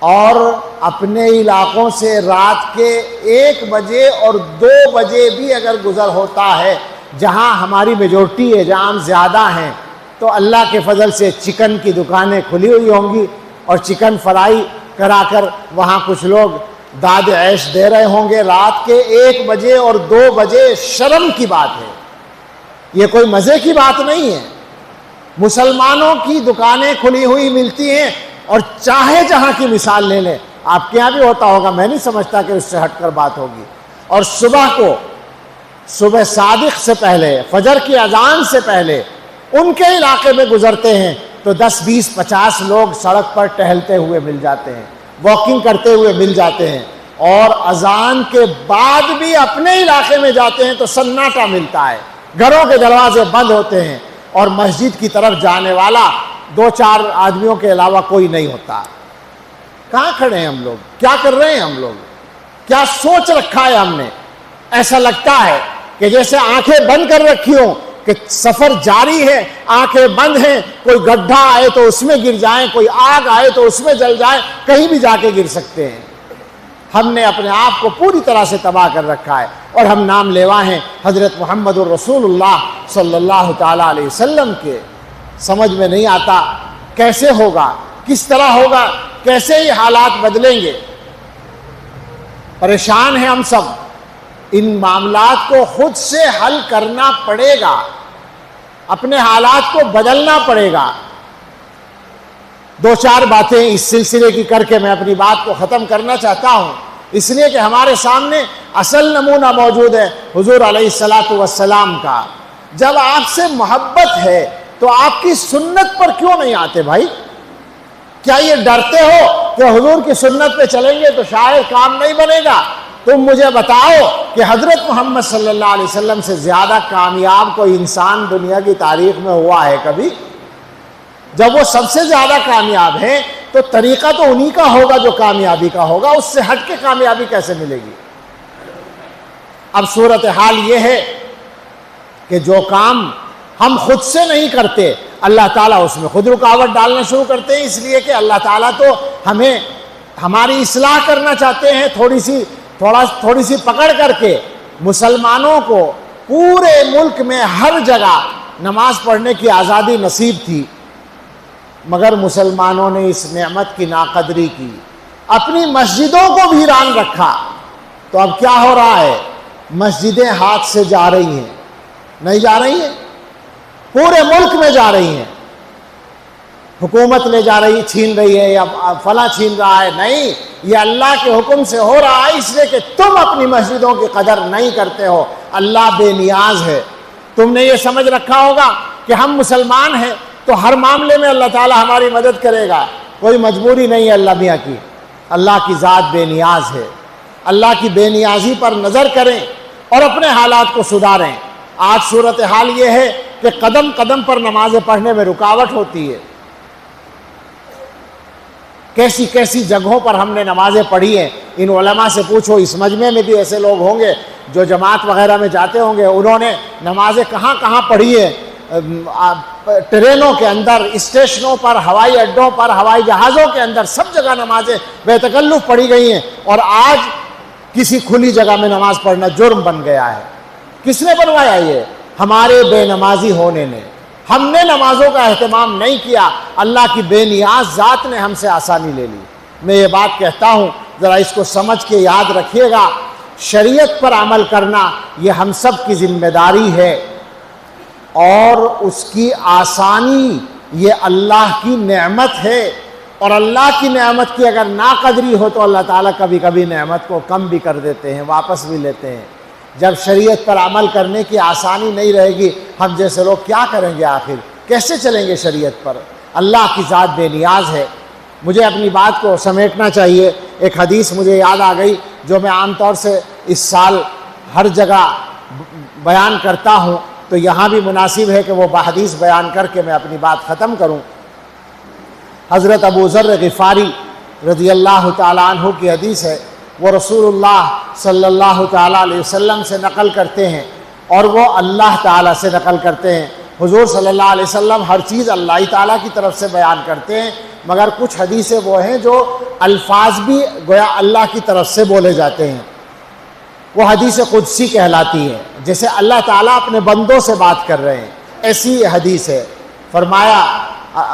اور اپنے علاقوں سے رات کے 1 بجے اور 2 بجے بھی اگر گزر ہوتا ہے، جہاں ہماری میجورٹی ہے، جہاں ہم زیادہ ہیں، تو اللہ کے فضل سے چکن کی دکانیں کھلی ہوئی ہوں گی اور چکن فرائی کرا کر وہاں کچھ لوگ داد عیش دے رہے ہوں گے رات کے 1 بجے اور 2 بجے۔ شرم کی بات ہے، یہ کوئی مزے کی بات نہیں ہے۔ مسلمانوں کی دکانیں کھلی ہوئی ملتی ہیں، اور چاہے جہاں کی مثال لے لیں، آپ کے یہاں بھی ہوتا ہوگا، میں نہیں سمجھتا کہ اس سے ہٹ کر بات ہوگی۔ اور صبح کو، صبح صادق سے پہلے، فجر کی اذان سے پہلے ان کے علاقے میں گزرتے ہیں تو 10 20 50 لوگ سڑک پر ٹہلتے ہوئے مل جاتے ہیں، واکنگ کرتے ہوئے مل جاتے ہیں، اور اذان کے بعد بھی اپنے علاقے میں جاتے ہیں تو سناٹا ملتا ہے، گھروں کے دروازے بند ہوتے ہیں اور مسجد کی طرف جانے والا 2-4 آدمیوں کے علاوہ کوئی نہیں ہوتا۔ کہاں کھڑے ہیں ہم لوگ؟ کیا کر رہے ہیں ہم لوگ؟ کیا سوچ رکھا ہے ہم نے؟ ایسا لگتا ہے کہ جیسے آنکھیں بند کر رکھی ہوں کہ سفر جاری ہے، آنکھیں بند ہیں، کوئی گڈھا آئے تو اس میں گر جائیں، کوئی آگ آئے تو اس میں جل جائیں، کہیں بھی جا کے گر سکتے ہیں۔ ہم نے اپنے آپ کو پوری طرح سے تباہ کر رکھا ہے، اور ہم نام لیوا ہیں حضرت محمد الرسول اللہ صلی اللہ تعالیٰ علیہ وسلم کے۔ سمجھ میں نہیں آتا کیسے ہوگا، کس طرح ہوگا، کیسے یہ حالات بدلیں گے۔ پریشان ہیں ہم سب، ان معاملات کو خود سے حل کرنا پڑے گا، اپنے حالات کو بدلنا پڑے گا۔ 2-4 باتیں اس سلسلے کی کر کے میں اپنی بات کو ختم کرنا چاہتا ہوں، اس لیے کہ ہمارے سامنے اصل نمونہ موجود ہے حضور علیہ الصلاۃ والسلام کا۔ جب آپ سے محبت ہے تو آپ کی سنت پر کیوں نہیں آتے بھائی؟ کیا یہ ڈرتے ہو کہ حضور کی سنت پہ چلیں گے تو شاید کام نہیں بنے گا؟ تم مجھے بتاؤ کہ حضرت محمد صلی اللہ علیہ وسلم سے زیادہ کامیاب کوئی انسان دنیا کی تاریخ میں ہوا ہے کبھی؟ جب وہ سب سے زیادہ کامیاب ہیں تو طریقہ تو انہی کا ہوگا جو کامیابی کا ہوگا، اس سے ہٹ کے کامیابی کیسے ملے گی؟ اب صورتحال یہ ہے کہ جو کام ہم خود سے نہیں کرتے، اللہ تعالیٰ اس میں خود رکاوٹ ڈالنا شروع کرتے ہیں، اس لیے کہ اللہ تعالیٰ تو ہمیں ہماری اصلاح کرنا چاہتے ہیں۔ تھوڑی سی پکڑ کر کے مسلمانوں کو پورے ملک میں ہر جگہ نماز پڑھنے کی آزادی نصیب تھی، مگر مسلمانوں نے اس نعمت کی ناقدری کی، اپنی مسجدوں کو ویران رکھا۔ تو اب کیا ہو رہا ہے؟ مسجدیں ہاتھ سے جا رہی ہیں، نہیں جا رہی ہیں؟ پورے ملک میں جا رہی ہیں، حکومت لے جا رہی، چھین رہی ہے، یا فلاں چھین رہا ہے۔ نہیں، یہ اللہ کے حکم سے ہو رہا ہے، اس لیے کہ تم اپنی مسجدوں کی قدر نہیں کرتے ہو۔ اللہ بے نیاز ہے۔ تم نے یہ سمجھ رکھا ہوگا کہ ہم مسلمان ہیں تو ہر معاملے میں اللہ تعالیٰ ہماری مدد کرے گا، کوئی مجبوری نہیں ہے اللہ میاں کی۔ اللہ کی ذات بے نیاز ہے۔ اللہ کی بے نیازی پر نظر کریں اور اپنے حالات کو سدھاریں۔ آج صورتحال یہ ہے کہ قدم قدم پر نمازیں پڑھنے میں رکاوٹ ہوتی ہے۔ کیسی کیسی جگہوں پر ہم نے نمازیں پڑھی ہیں، ان علماء سے پوچھو۔ اس مجمع میں بھی ایسے لوگ ہوں گے جو جماعت وغیرہ میں جاتے ہوں گے، انہوں نے نمازیں کہاں کہاں پڑھی ہیں، ٹرینوں کے اندر، اسٹیشنوں پر، ہوائی اڈوں پر، ہوائی جہازوں کے اندر، سب جگہ نمازیں بے تکلف پڑھی گئی ہیں، اور آج کسی کھلی جگہ میں نماز پڑھنا جرم بن گیا ہے۔ کس نے بنوایا یہ؟ ہمارے بے نمازی ہونے نے۔ ہم نے نمازوں کا اہتمام نہیں کیا، اللہ کی بے نیاز ذات نے ہم سے آسانی لے لی۔ میں یہ بات کہتا ہوں، ذرا اس کو سمجھ کے یاد رکھیے گا، شریعت پر عمل کرنا یہ ہم سب کی ذمہ داری ہے، اور اس کی آسانی یہ اللہ کی نعمت ہے، اور اللہ کی نعمت کی اگر ناقدری ہو تو اللہ تعالیٰ کبھی کبھی نعمت کو کم بھی کر دیتے ہیں، واپس بھی لیتے ہیں۔ جب شریعت پر عمل کرنے کی آسانی نہیں رہے گی، ہم جیسے لوگ کیا کریں گے؟ آخر کیسے چلیں گے شریعت پر؟ اللہ کی ذات بے نیاز ہے۔ مجھے اپنی بات کو سمیٹنا چاہیے۔ ایک حدیث مجھے یاد آ گئی جو میں عام طور سے اس سال ہر جگہ بیان کرتا ہوں، تو یہاں بھی مناسب ہے کہ وہ بحدیث بیان کر کے میں اپنی بات ختم کروں۔ حضرت ابو ذر غفاری رضی اللہ تعالیٰ عنہ کی حدیث ہے، وہ رسول اللہ صلی اللہ تعالیٰ علیہ وسلم سے نقل کرتے ہیں، اور وہ اللہ تعالیٰ سے نقل کرتے ہیں۔ حضور صلی اللہ علیہ وسلم ہر چیز اللہ تعالیٰ کی طرف سے بیان کرتے ہیں، مگر کچھ حدیثیں وہ ہیں جو الفاظ بھی گویا اللہ کی طرف سے بولے جاتے ہیں، وہ حدیث قدسی کہلاتی ہے، جیسے اللہ تعالیٰ اپنے بندوں سے بات کر رہے ہیں، ایسی حدیث ہے۔ فرمایا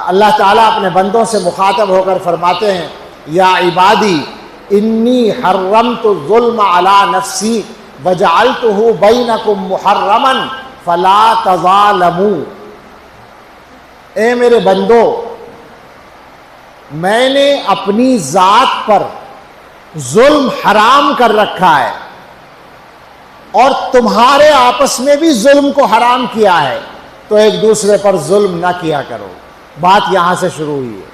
اللہ تعالیٰ اپنے بندوں سے مخاطب ہو کر فرماتے ہیں، یا عبادی انی حرمت الظلم علی نفسی وجعلتہ بینکم محرما فلا تظالموا۔ اے میرے بندو، میں نے اپنی ذات پر ظلم حرام کر رکھا ہے، اور تمہارے آپس میں بھی ظلم کو حرام کیا ہے، تو ایک دوسرے پر ظلم نہ کیا کرو۔ بات یہاں سے شروع ہوئی ہے۔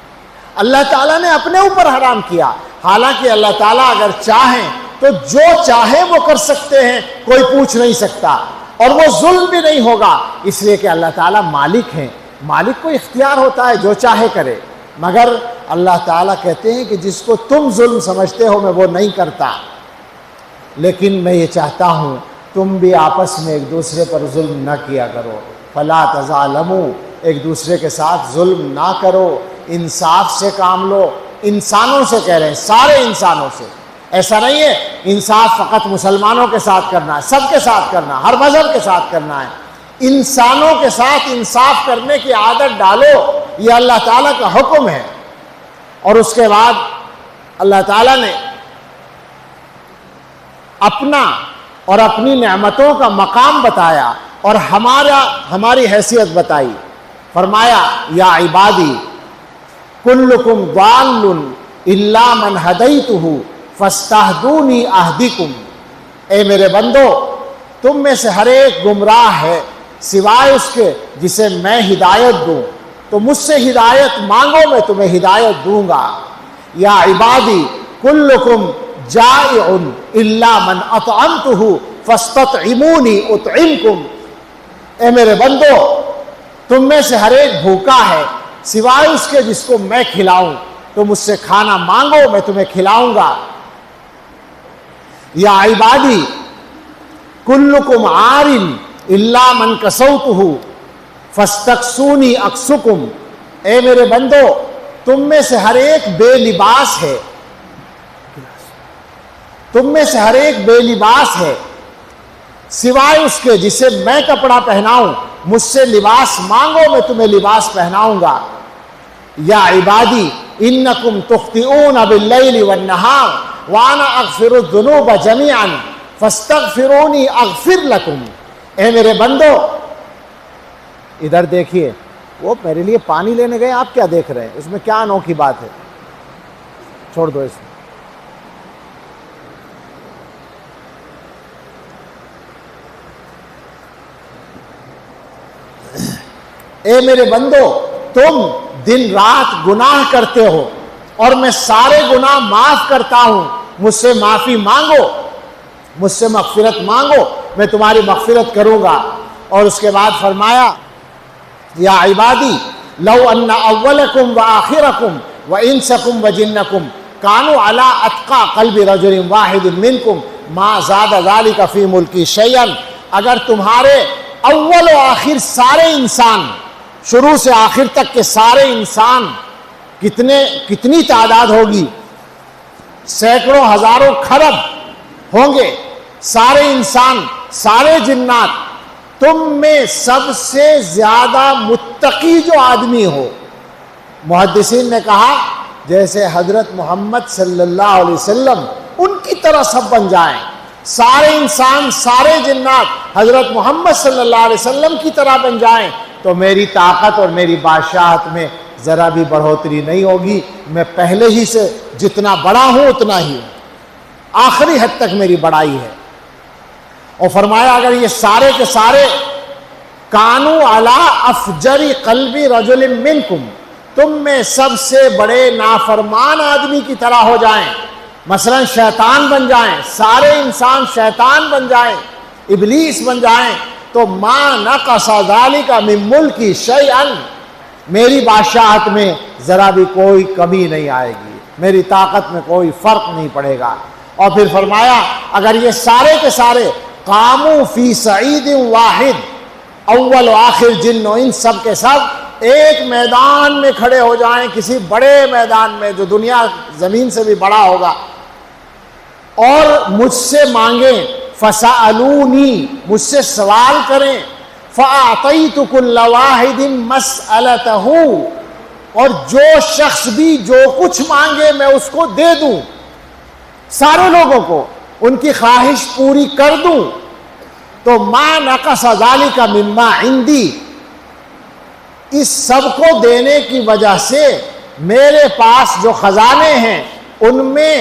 اللہ تعالیٰ نے اپنے اوپر حرام کیا، حالانکہ اللہ تعالیٰ اگر چاہیں تو جو چاہے وہ کر سکتے ہیں، کوئی پوچھ نہیں سکتا۔ اور وہ ظلم بھی نہیں ہوگا، اس لیے کہ اللہ تعالیٰ مالک ہیں، مالک کو اختیار ہوتا ہے جو چاہے کرے، مگر اللہ تعالیٰ کہتے ہیں کہ جس کو تم ظلم سمجھتے ہو میں وہ نہیں کرتا، لیکن میں یہ چاہتا ہوں تم بھی آپس میں ایک دوسرے پر ظلم نہ کیا کرو، فلا تظالموا، ایک دوسرے کے ساتھ ظلم نہ کرو، انصاف سے کام لو۔ انسانوں سے کہہ رہے ہیں، سارے انسانوں سے، ایسا نہیں ہے انصاف فقط مسلمانوں کے ساتھ کرنا ہے، سب کے ساتھ کرنا، ہر مذہب کے ساتھ کرنا ہے، انسانوں کے ساتھ انصاف کرنے کی عادت ڈالو، یہ اللہ تعالیٰ کا حکم ہے۔ اور اس کے بعد اللہ تعالیٰ نے اپنا اور اپنی نعمتوں کا مقام بتایا اور ہماری حیثیت بتائی، فرمایا یا عبادی کلکم ضال الا من ہدیتہ فاستہدونی اہدکم، اے میرے بندو تم میں سے ہر ایک گمراہ ہے سوائے اس کے جسے میں ہدایت دوں، تو مجھ سے ہدایت مانگو میں تمہیں ہدایت دوں گا۔ یا عبادی کلکم جائع الا من اطعمتہ فاستطعمونی اطعمکم، اے میرے بندو تم میں سے ہر ایک بھوکا ہے سوائے اس کے جس کو میں کھلاؤں، تو مجھ سے کھانا مانگو میں تمہیں کھلاؤں گا۔ یا عبادی کلکم عار الا من کسوتہ فاستکسونی اکسکم، اے میرے بندو تم میں سے ہر ایک بے لباس ہے، تم میں سے ہر ایک بے لباس ہے سوائے اس کے جسے میں کپڑا پہناؤں، مجھ سے لباس مانگو میں تمہیں لباس پہناؤں گا۔ یا عبادی انکم تخطئون باللیل والنہار وانا اغفر الذنوب جميعا فاستغفرونی اغفر لکم، اے میرے بندو ادھر دیکھیے، وہ میرے لیے پانی لینے گئے، آپ کیا دیکھ رہے ہیں؟ اس میں کیا انوکھی بات ہے؟ چھوڑ دو اسے۔ اے میرے بندو تم دن رات گناہ کرتے ہو اور میں سارے گناہ معاف کرتا ہوں، مجھ سے معافی مانگو، مجھ سے مغفرت مانگو، میں تمہاری مغفرت کروں گا۔ اور اس کے بعد فرمایا یا عبادی لو ان اولکم وآخرکم وانسکم وجنکم کانوا علی اتقى قلب رجل واحد منکم ما زاد ذلک فی ملکی شیئا، اگر تمہارے اول و آخر سارے انسان، شروع سے آخر تک کے سارے انسان، کتنی تعداد ہوگی؟ سینکڑوں ہزاروں کھرب ہوں گے سارے انسان، سارے جنات، تم میں سب سے زیادہ متقی جو آدمی ہو، محدثین نے کہا جیسے حضرت محمد صلی اللہ علیہ وسلم، ان کی طرح سب بن جائیں، سارے انسان سارے جنات حضرت محمد صلی اللہ علیہ وسلم کی طرح بن جائیں، تو میری طاقت اور میری بادشاہت میں ذرا بھی بڑھوتری نہیں ہوگی، میں پہلے ہی سے جتنا بڑا ہوں اتنا ہی ہوں، آخری حد تک میری بڑائی ہے۔ اور فرمایا اگر یہ سارے کے سارے کانو علی افجر قلب رجل منکم، تم میں سب سے بڑے نافرمان آدمی کی طرح ہو جائیں، مثلا شیطان بن جائیں، سارے انسان شیطان بن جائیں، ابلیس بن جائیں، تو ما نقص ذلک من ملکی شیئا، میری بادشاہت میں ذرا بھی کوئی کمی نہیں آئے گی، میری طاقت میں کوئی فرق نہیں پڑے گا۔ اور پھر فرمایا اگر یہ سارے کے سارے قاموا فی صعید واحد، اول و آخر جن و انس سب کے سب ایک میدان میں کھڑے ہو جائیں، کسی بڑے میدان میں جو دنیا زمین سے بھی بڑا ہوگا، اور مجھ سے مانگیں، فسألونی، مجھ سے سوال کریں، فأعطیت کل واحد مسألتہ، اور جو شخص بھی جو کچھ مانگے میں اس کو دے دوں، سارے لوگوں کو ان کی خواہش پوری کر دوں، تو ما نقص ذلک مما عندی، اس سب کو دینے کی وجہ سے میرے پاس جو خزانے ہیں ان میں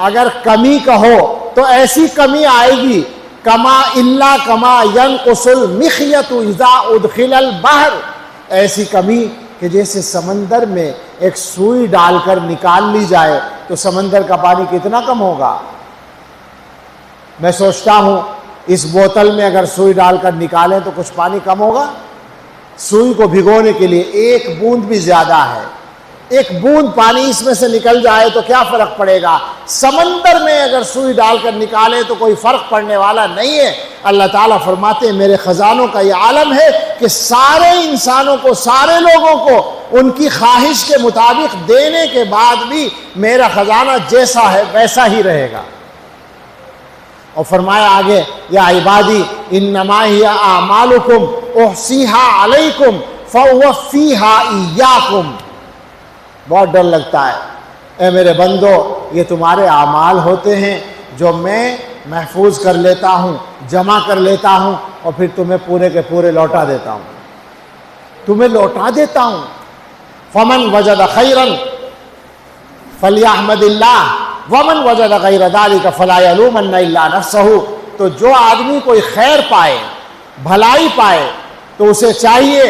اگر کمی کہو تو ایسی کمی آئے گی کما الا کما ینقص المخیط اذا ادخل البحر، ایسی کمی کہ جیسے سمندر میں ایک سوئی ڈال کر نکال لی جائے تو سمندر کا پانی کتنا کم ہوگا۔ میں سوچتا ہوں اس بوتل میں اگر سوئی ڈال کر نکالیں تو کچھ پانی کم ہوگا؟ سوئی کو بھگونے کے لیے ایک بوند بھی زیادہ ہے، ایک بوند پانی اس میں سے نکل جائے تو کیا فرق پڑے گا؟ سمندر میں اگر سوئی ڈال کر نکالے تو کوئی فرق پڑنے والا نہیں ہے۔ اللہ تعالیٰ فرماتے ہیں میرے خزانوں کا یہ عالم ہے کہ سارے انسانوں کو، سارے لوگوں کو ان کی خواہش کے مطابق دینے کے بعد بھی میرا خزانہ جیسا ہے ویسا ہی رہے گا۔ اور فرمایا آگے یا عبادی انما ہی اعمالکم احصیہا علیکم فاوفیہا ایاکم۔ بہت ڈر لگتا ہے، اے میرے بندو یہ تمہارے اعمال ہوتے ہیں جو میں محفوظ کر لیتا ہوں، جمع کر لیتا ہوں اور پھر تمہیں پورے کے پورے لوٹا دیتا ہوں، تمہیں لوٹا دیتا ہوں۔ فمن وجد خیرا فلیحمد اللہ ومن وجد غیر ذلک فلا یلومن الا نفسہ۔ تو جو آدمی کوئی خیر پائے، بھلائی پائے، تو اسے چاہیے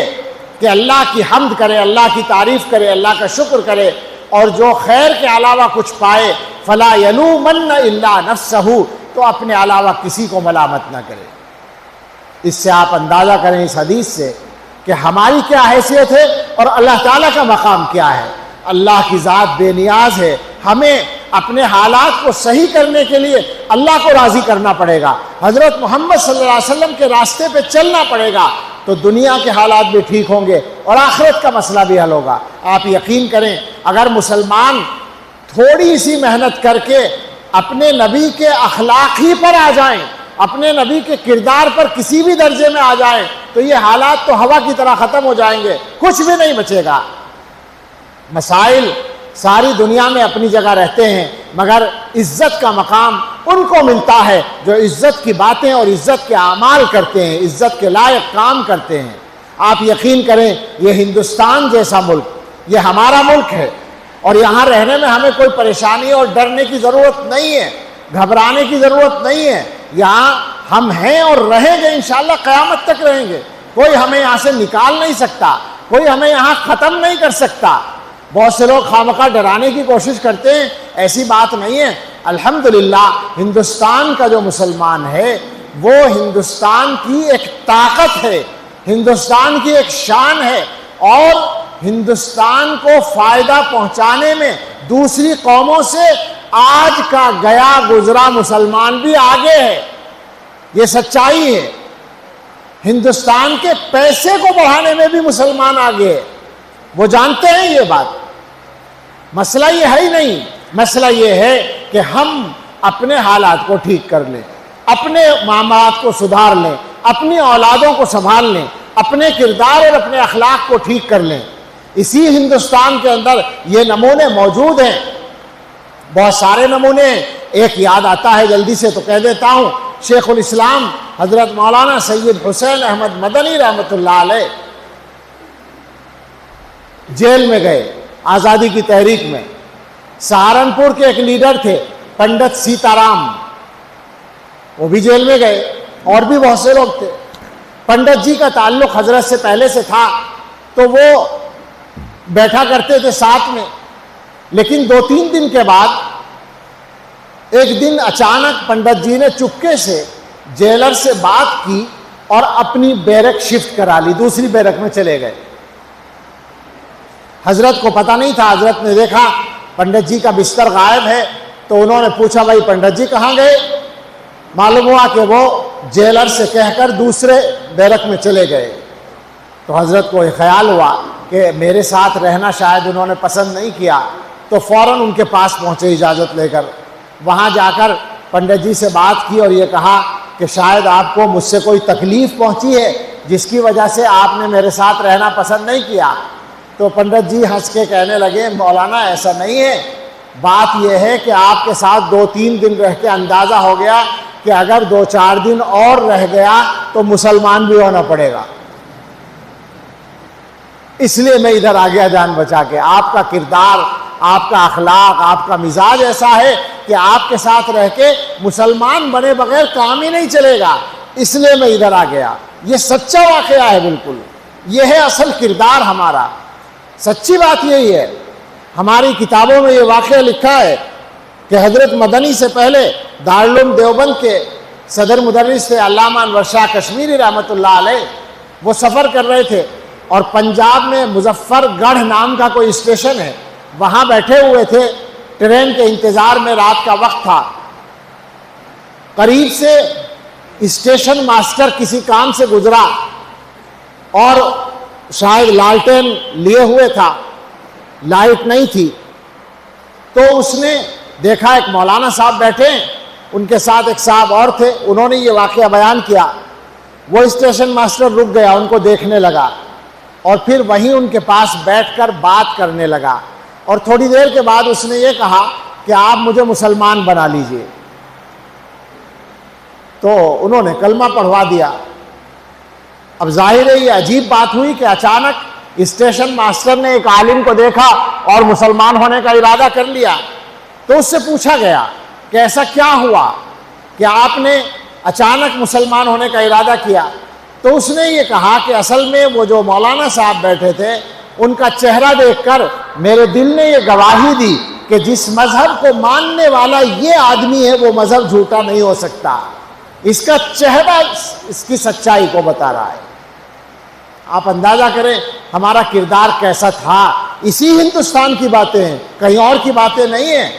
کہ اللہ کی حمد کرے، اللہ کی تعریف کرے، اللہ کا شکر کرے، اور جو خیر کے علاوہ کچھ پائے فلا یلومن الا نفسہ، تو اپنے علاوہ کسی کو ملامت نہ کرے۔ اس سے آپ اندازہ کریں اس حدیث سے کہ ہماری کیا حیثیت ہے اور اللہ تعالیٰ کا مقام کیا ہے۔ اللہ کی ذات بے نیاز ہے، ہمیں اپنے حالات کو صحیح کرنے کے لیے اللہ کو راضی کرنا پڑے گا، حضرت محمد صلی اللہ علیہ وسلم کے راستے پہ چلنا پڑے گا، تو دنیا کے حالات بھی ٹھیک ہوں گے اور آخرت کا مسئلہ بھی حل ہوگا۔ آپ یقین کریں اگر مسلمان تھوڑی سی محنت کر کے اپنے نبی کے اخلاق ہی پر آ جائیں، اپنے نبی کے کردار پر کسی بھی درجے میں آ جائیں، تو یہ حالات تو ہوا کی طرح ختم ہو جائیں گے، کچھ بھی نہیں بچے گا۔ مسائل ساری دنیا میں اپنی جگہ رہتے ہیں، مگر عزت کا مقام ان کو ملتا ہے جو عزت کی باتیں اور عزت کے اعمال کرتے ہیں، عزت کے لائق کام کرتے ہیں۔ آپ یقین کریں یہ ہندوستان جیسا ملک، یہ ہمارا ملک ہے، اور یہاں رہنے میں ہمیں کوئی پریشانی اور ڈرنے کی ضرورت نہیں ہے، گھبرانے کی ضرورت نہیں ہے۔ یہاں ہم ہیں اور رہیں گے، انشاءاللہ قیامت تک رہیں گے، کوئی ہمیں یہاں سے نکال نہیں سکتا، کوئی ہمیں یہاں ختم نہیں کر سکتا۔ بہت سے لوگ خواہ ڈرانے کی کوشش کرتے ہیں، ایسی بات نہیں ہے۔ الحمدللہ ہندوستان کا جو مسلمان ہے وہ ہندوستان کی ایک طاقت ہے، ہندوستان کی ایک شان ہے، اور ہندوستان کو فائدہ پہنچانے میں دوسری قوموں سے آج کا گیا گزرا مسلمان بھی آگے ہے، یہ سچائی ہے۔ ہندوستان کے پیسے کو بڑھانے میں بھی مسلمان آگے ہے، وہ جانتے ہیں یہ بات۔ مسئلہ یہ ہے ہی نہیں، مسئلہ یہ ہے کہ ہم اپنے حالات کو ٹھیک کر لیں، اپنے معاملات کو سدھار لیں، اپنی اولادوں کو سنبھال لیں، اپنے کردار اور اپنے اخلاق کو ٹھیک کر لیں۔ اسی ہندوستان کے اندر یہ نمونے موجود ہیں، بہت سارے نمونے ہیں۔ ایک یاد آتا ہے جلدی سے تو کہہ دیتا ہوں، شیخ الاسلام حضرت مولانا سید حسین احمد مدنی رحمۃ اللہ علیہ جیل میں گئے آزادی کی تحریک میں۔ سہارنپور کے ایک لیڈر تھے پنڈت سیتا رام، وہ بھی جیل میں گئے، اور بھی بہت سے لوگ تھے۔ پنڈت جی کا تعلق حضرت سے پہلے سے تھا تو وہ بیٹھا کرتے تھے ساتھ میں، لیکن 2-3 دن کے بعد ایک دن اچانک پنڈت جی نے چپکے سے جیلر سے بات کی اور اپنی بیرک شفٹ کرا لی، دوسری بیرک میں چلے گئے۔ حضرت کو پتہ نہیں تھا، حضرت نے دیکھا پنڈت جی کا بستر غائب ہے تو انہوں نے پوچھا بھائی پنڈت جی کہاں گئے؟ معلوم ہوا کہ وہ جیلر سے کہہ کر دوسرے بیرک میں چلے گئے۔ تو حضرت کو یہ خیال ہوا کہ میرے ساتھ رہنا شاید انہوں نے پسند نہیں کیا، تو فوراً ان کے پاس پہنچے اجازت لے کر۔ وہاں جا کر پنڈت جی سے بات کی اور یہ کہا کہ شاید آپ کو مجھ سے کوئی تکلیف پہنچی ہے جس کی وجہ سے آپ نے میرے ساتھ رہنا پسند نہیں کیا۔ تو پنڈت جی ہنس کے کہنے لگے مولانا ایسا نہیں ہے، بات یہ ہے کہ آپ کے ساتھ 2-3 دن رہ کے اندازہ ہو گیا کہ اگر 2-4 دن اور رہ گیا تو مسلمان بھی ہونا پڑے گا، اس لیے میں ادھر آ گیا جان بچا کے۔ آپ کا کردار، آپ کا اخلاق، آپ کا مزاج ایسا ہے کہ آپ کے ساتھ رہ کے مسلمان بنے بغیر کام ہی نہیں چلے گا، اس لیے میں ادھر آ گیا۔ یہ سچا واقعہ ہے، بالکل یہ ہے اصل کردار ہمارا، سچی بات یہی ہے۔ ہماری کتابوں میں یہ واقعہ لکھا ہے کہ حضرت مدنی سے پہلے دارالعلوم دیوبند کے صدر مدرس تھے علامہ انور شاہ کشمیری رحمۃ اللہ علیہ، وہ سفر کر رہے تھے اور پنجاب میں مظفر گڑھ نام کا کوئی اسٹیشن ہے، وہاں بیٹھے ہوئے تھے ٹرین کے انتظار میں، رات کا وقت تھا۔ قریب سے اسٹیشن ماسٹر کسی کام سے گزرا اور شاید لالٹین لیے ہوئے تھا، لائٹ نہیں تھی، تو اس نے دیکھا ایک مولانا صاحب بیٹھے ہیں، ان کے ساتھ ایک صاحب اور تھے، انہوں نے یہ واقعہ بیان کیا۔ وہ اسٹیشن ماسٹر رک گیا، ان کو دیکھنے لگا اور پھر وہیں ان کے پاس بیٹھ کر بات کرنے لگا، اور تھوڑی دیر کے بعد اس نے یہ کہا کہ آپ مجھے مسلمان بنا لیجئے۔ تو انہوں نے کلمہ پڑھوا دیا۔ اب ظاہر ہے یہ عجیب بات ہوئی کہ اچانک اسٹیشن ماسٹر نے ایک عالم کو دیکھا اور مسلمان ہونے کا ارادہ کر لیا۔ تو اس سے پوچھا گیا کہ ایسا کیا ہوا کہ آپ نے اچانک مسلمان ہونے کا ارادہ کیا؟ تو اس نے یہ کہا کہ اصل میں وہ جو مولانا صاحب بیٹھے تھے ان کا چہرہ دیکھ کر میرے دل نے یہ گواہی دی کہ جس مذہب کو ماننے والا یہ آدمی ہے وہ مذہب جھوٹا نہیں ہو سکتا، اس کا چہرہ اس کی سچائی کو بتا رہا ہے۔ آپ اندازہ کریں ہمارا کردار کیسا تھا، اسی ہندوستان کی باتیں ہیں، کہیں اور کی باتیں نہیں ہیں۔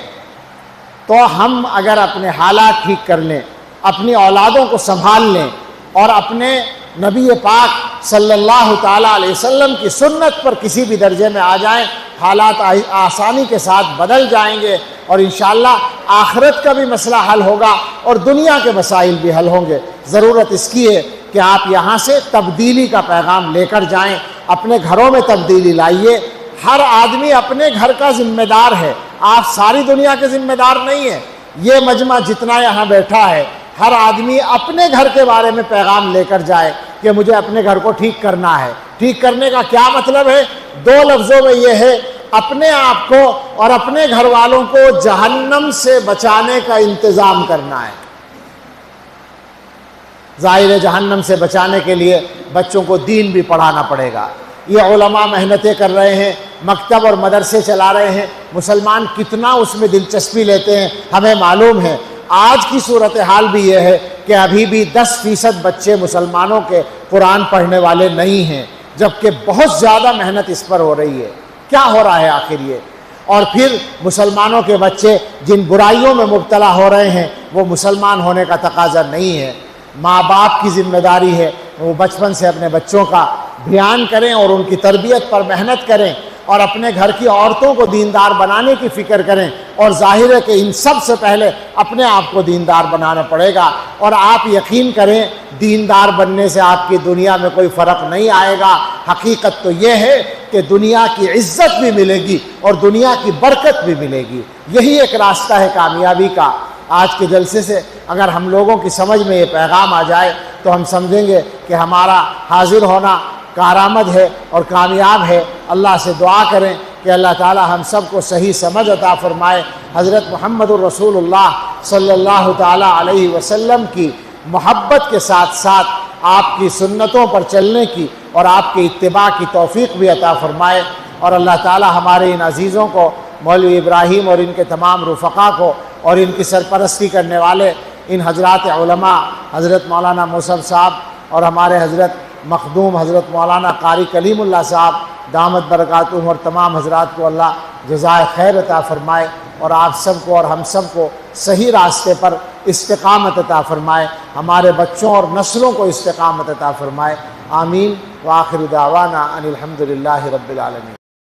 تو ہم اگر اپنے حالات ٹھیک کر لیں، اپنی اولادوں کو سنبھال لیں اور اپنے نبی پاک صلی اللہ تعالیٰ علیہ وسلم کی سنت پر کسی بھی درجے میں آ جائیں، حالات آسانی کے ساتھ بدل جائیں گے، اور انشاءاللہ آخرت کا بھی مسئلہ حل ہوگا اور دنیا کے مسائل بھی حل ہوں گے۔ ضرورت اس کی ہے کہ آپ یہاں سے تبدیلی کا پیغام لے کر جائیں، اپنے گھروں میں تبدیلی لائیے۔ ہر آدمی اپنے گھر کا ذمہ دار ہے، آپ ساری دنیا کے ذمہ دار نہیں ہیں۔ یہ مجمع جتنا یہاں بیٹھا ہے، ہر آدمی اپنے گھر کے بارے میں پیغام لے کر جائے کہ مجھے اپنے گھر کو ٹھیک کرنا ہے۔ ٹھیک کرنے کا کیا مطلب ہے؟ دو لفظوں میں یہ ہے، اپنے آپ کو اور اپنے گھر والوں کو جہنم سے بچانے کا انتظام کرنا ہے۔ ظاہر ہے جہنم سے بچانے کے لیے بچوں کو دین بھی پڑھانا پڑے گا۔ یہ علماء محنتیں کر رہے ہیں، مکتب اور مدرسے چلا رہے ہیں، مسلمان کتنا اس میں دلچسپی لیتے ہیں ہمیں معلوم ہے۔ آج کی صورتحال بھی یہ ہے کہ ابھی بھی 10% بچے مسلمانوں کے قرآن پڑھنے والے نہیں ہیں، جبکہ بہت زیادہ محنت اس پر ہو رہی ہے۔ کیا ہو رہا ہے آخر یہ؟ اور پھر مسلمانوں کے بچے جن برائیوں میں مبتلا ہو رہے ہیں وہ مسلمان ہونے کا تقاضا نہیں ہے۔ ماں باپ کی ذمہ داری ہے وہ بچپن سے اپنے بچوں کا دھیان کریں اور ان کی تربیت پر محنت کریں اور اپنے گھر کی عورتوں کو دیندار بنانے کی فکر کریں، اور ظاہر ہے کہ ان سب سے پہلے اپنے آپ کو دیندار بنانا پڑے گا۔ اور آپ یقین کریں دیندار بننے سے آپ کی دنیا میں کوئی فرق نہیں آئے گا۔ حقیقت تو یہ ہے کہ دنیا کی عزت بھی ملے گی اور دنیا کی برکت بھی ملے گی۔ یہی ایک راستہ ہے کامیابی کا۔ آج کے جلسے سے اگر ہم لوگوں کی سمجھ میں یہ پیغام آ جائے تو ہم سمجھیں گے کہ ہمارا حاضر ہونا کارآمد ہے اور کامیاب ہے۔ اللہ سے دعا کریں کہ اللہ تعالی ہم سب کو صحیح سمجھ عطا فرمائے، حضرت محمد الرسول اللہ صلی اللہ تعالی علیہ وسلم کی محبت کے ساتھ ساتھ آپ کی سنتوں پر چلنے کی اور آپ کے اتباع کی توفیق بھی عطا فرمائے، اور اللہ تعالی ہمارے ان عزیزوں کو، مولوی ابراہیم اور ان کے تمام رفقا کو اور ان کی سرپرستی کرنے والے ان حضرات علماء، حضرت مولانا موصف صاحب اور ہمارے حضرت مخدوم حضرت مولانا قاری کلیم اللہ صاحب دامت برکاتہم، اور تمام حضرات کو اللہ جزائے خیر عطا فرمائے، اور آپ سب کو اور ہم سب کو صحیح راستے پر استقامت عطا فرمائے، ہمارے بچوں اور نسلوں کو استقامت عطا فرمائے۔ آمین۔ وآخر دعوانا ان الحمد للہ رب العالمین۔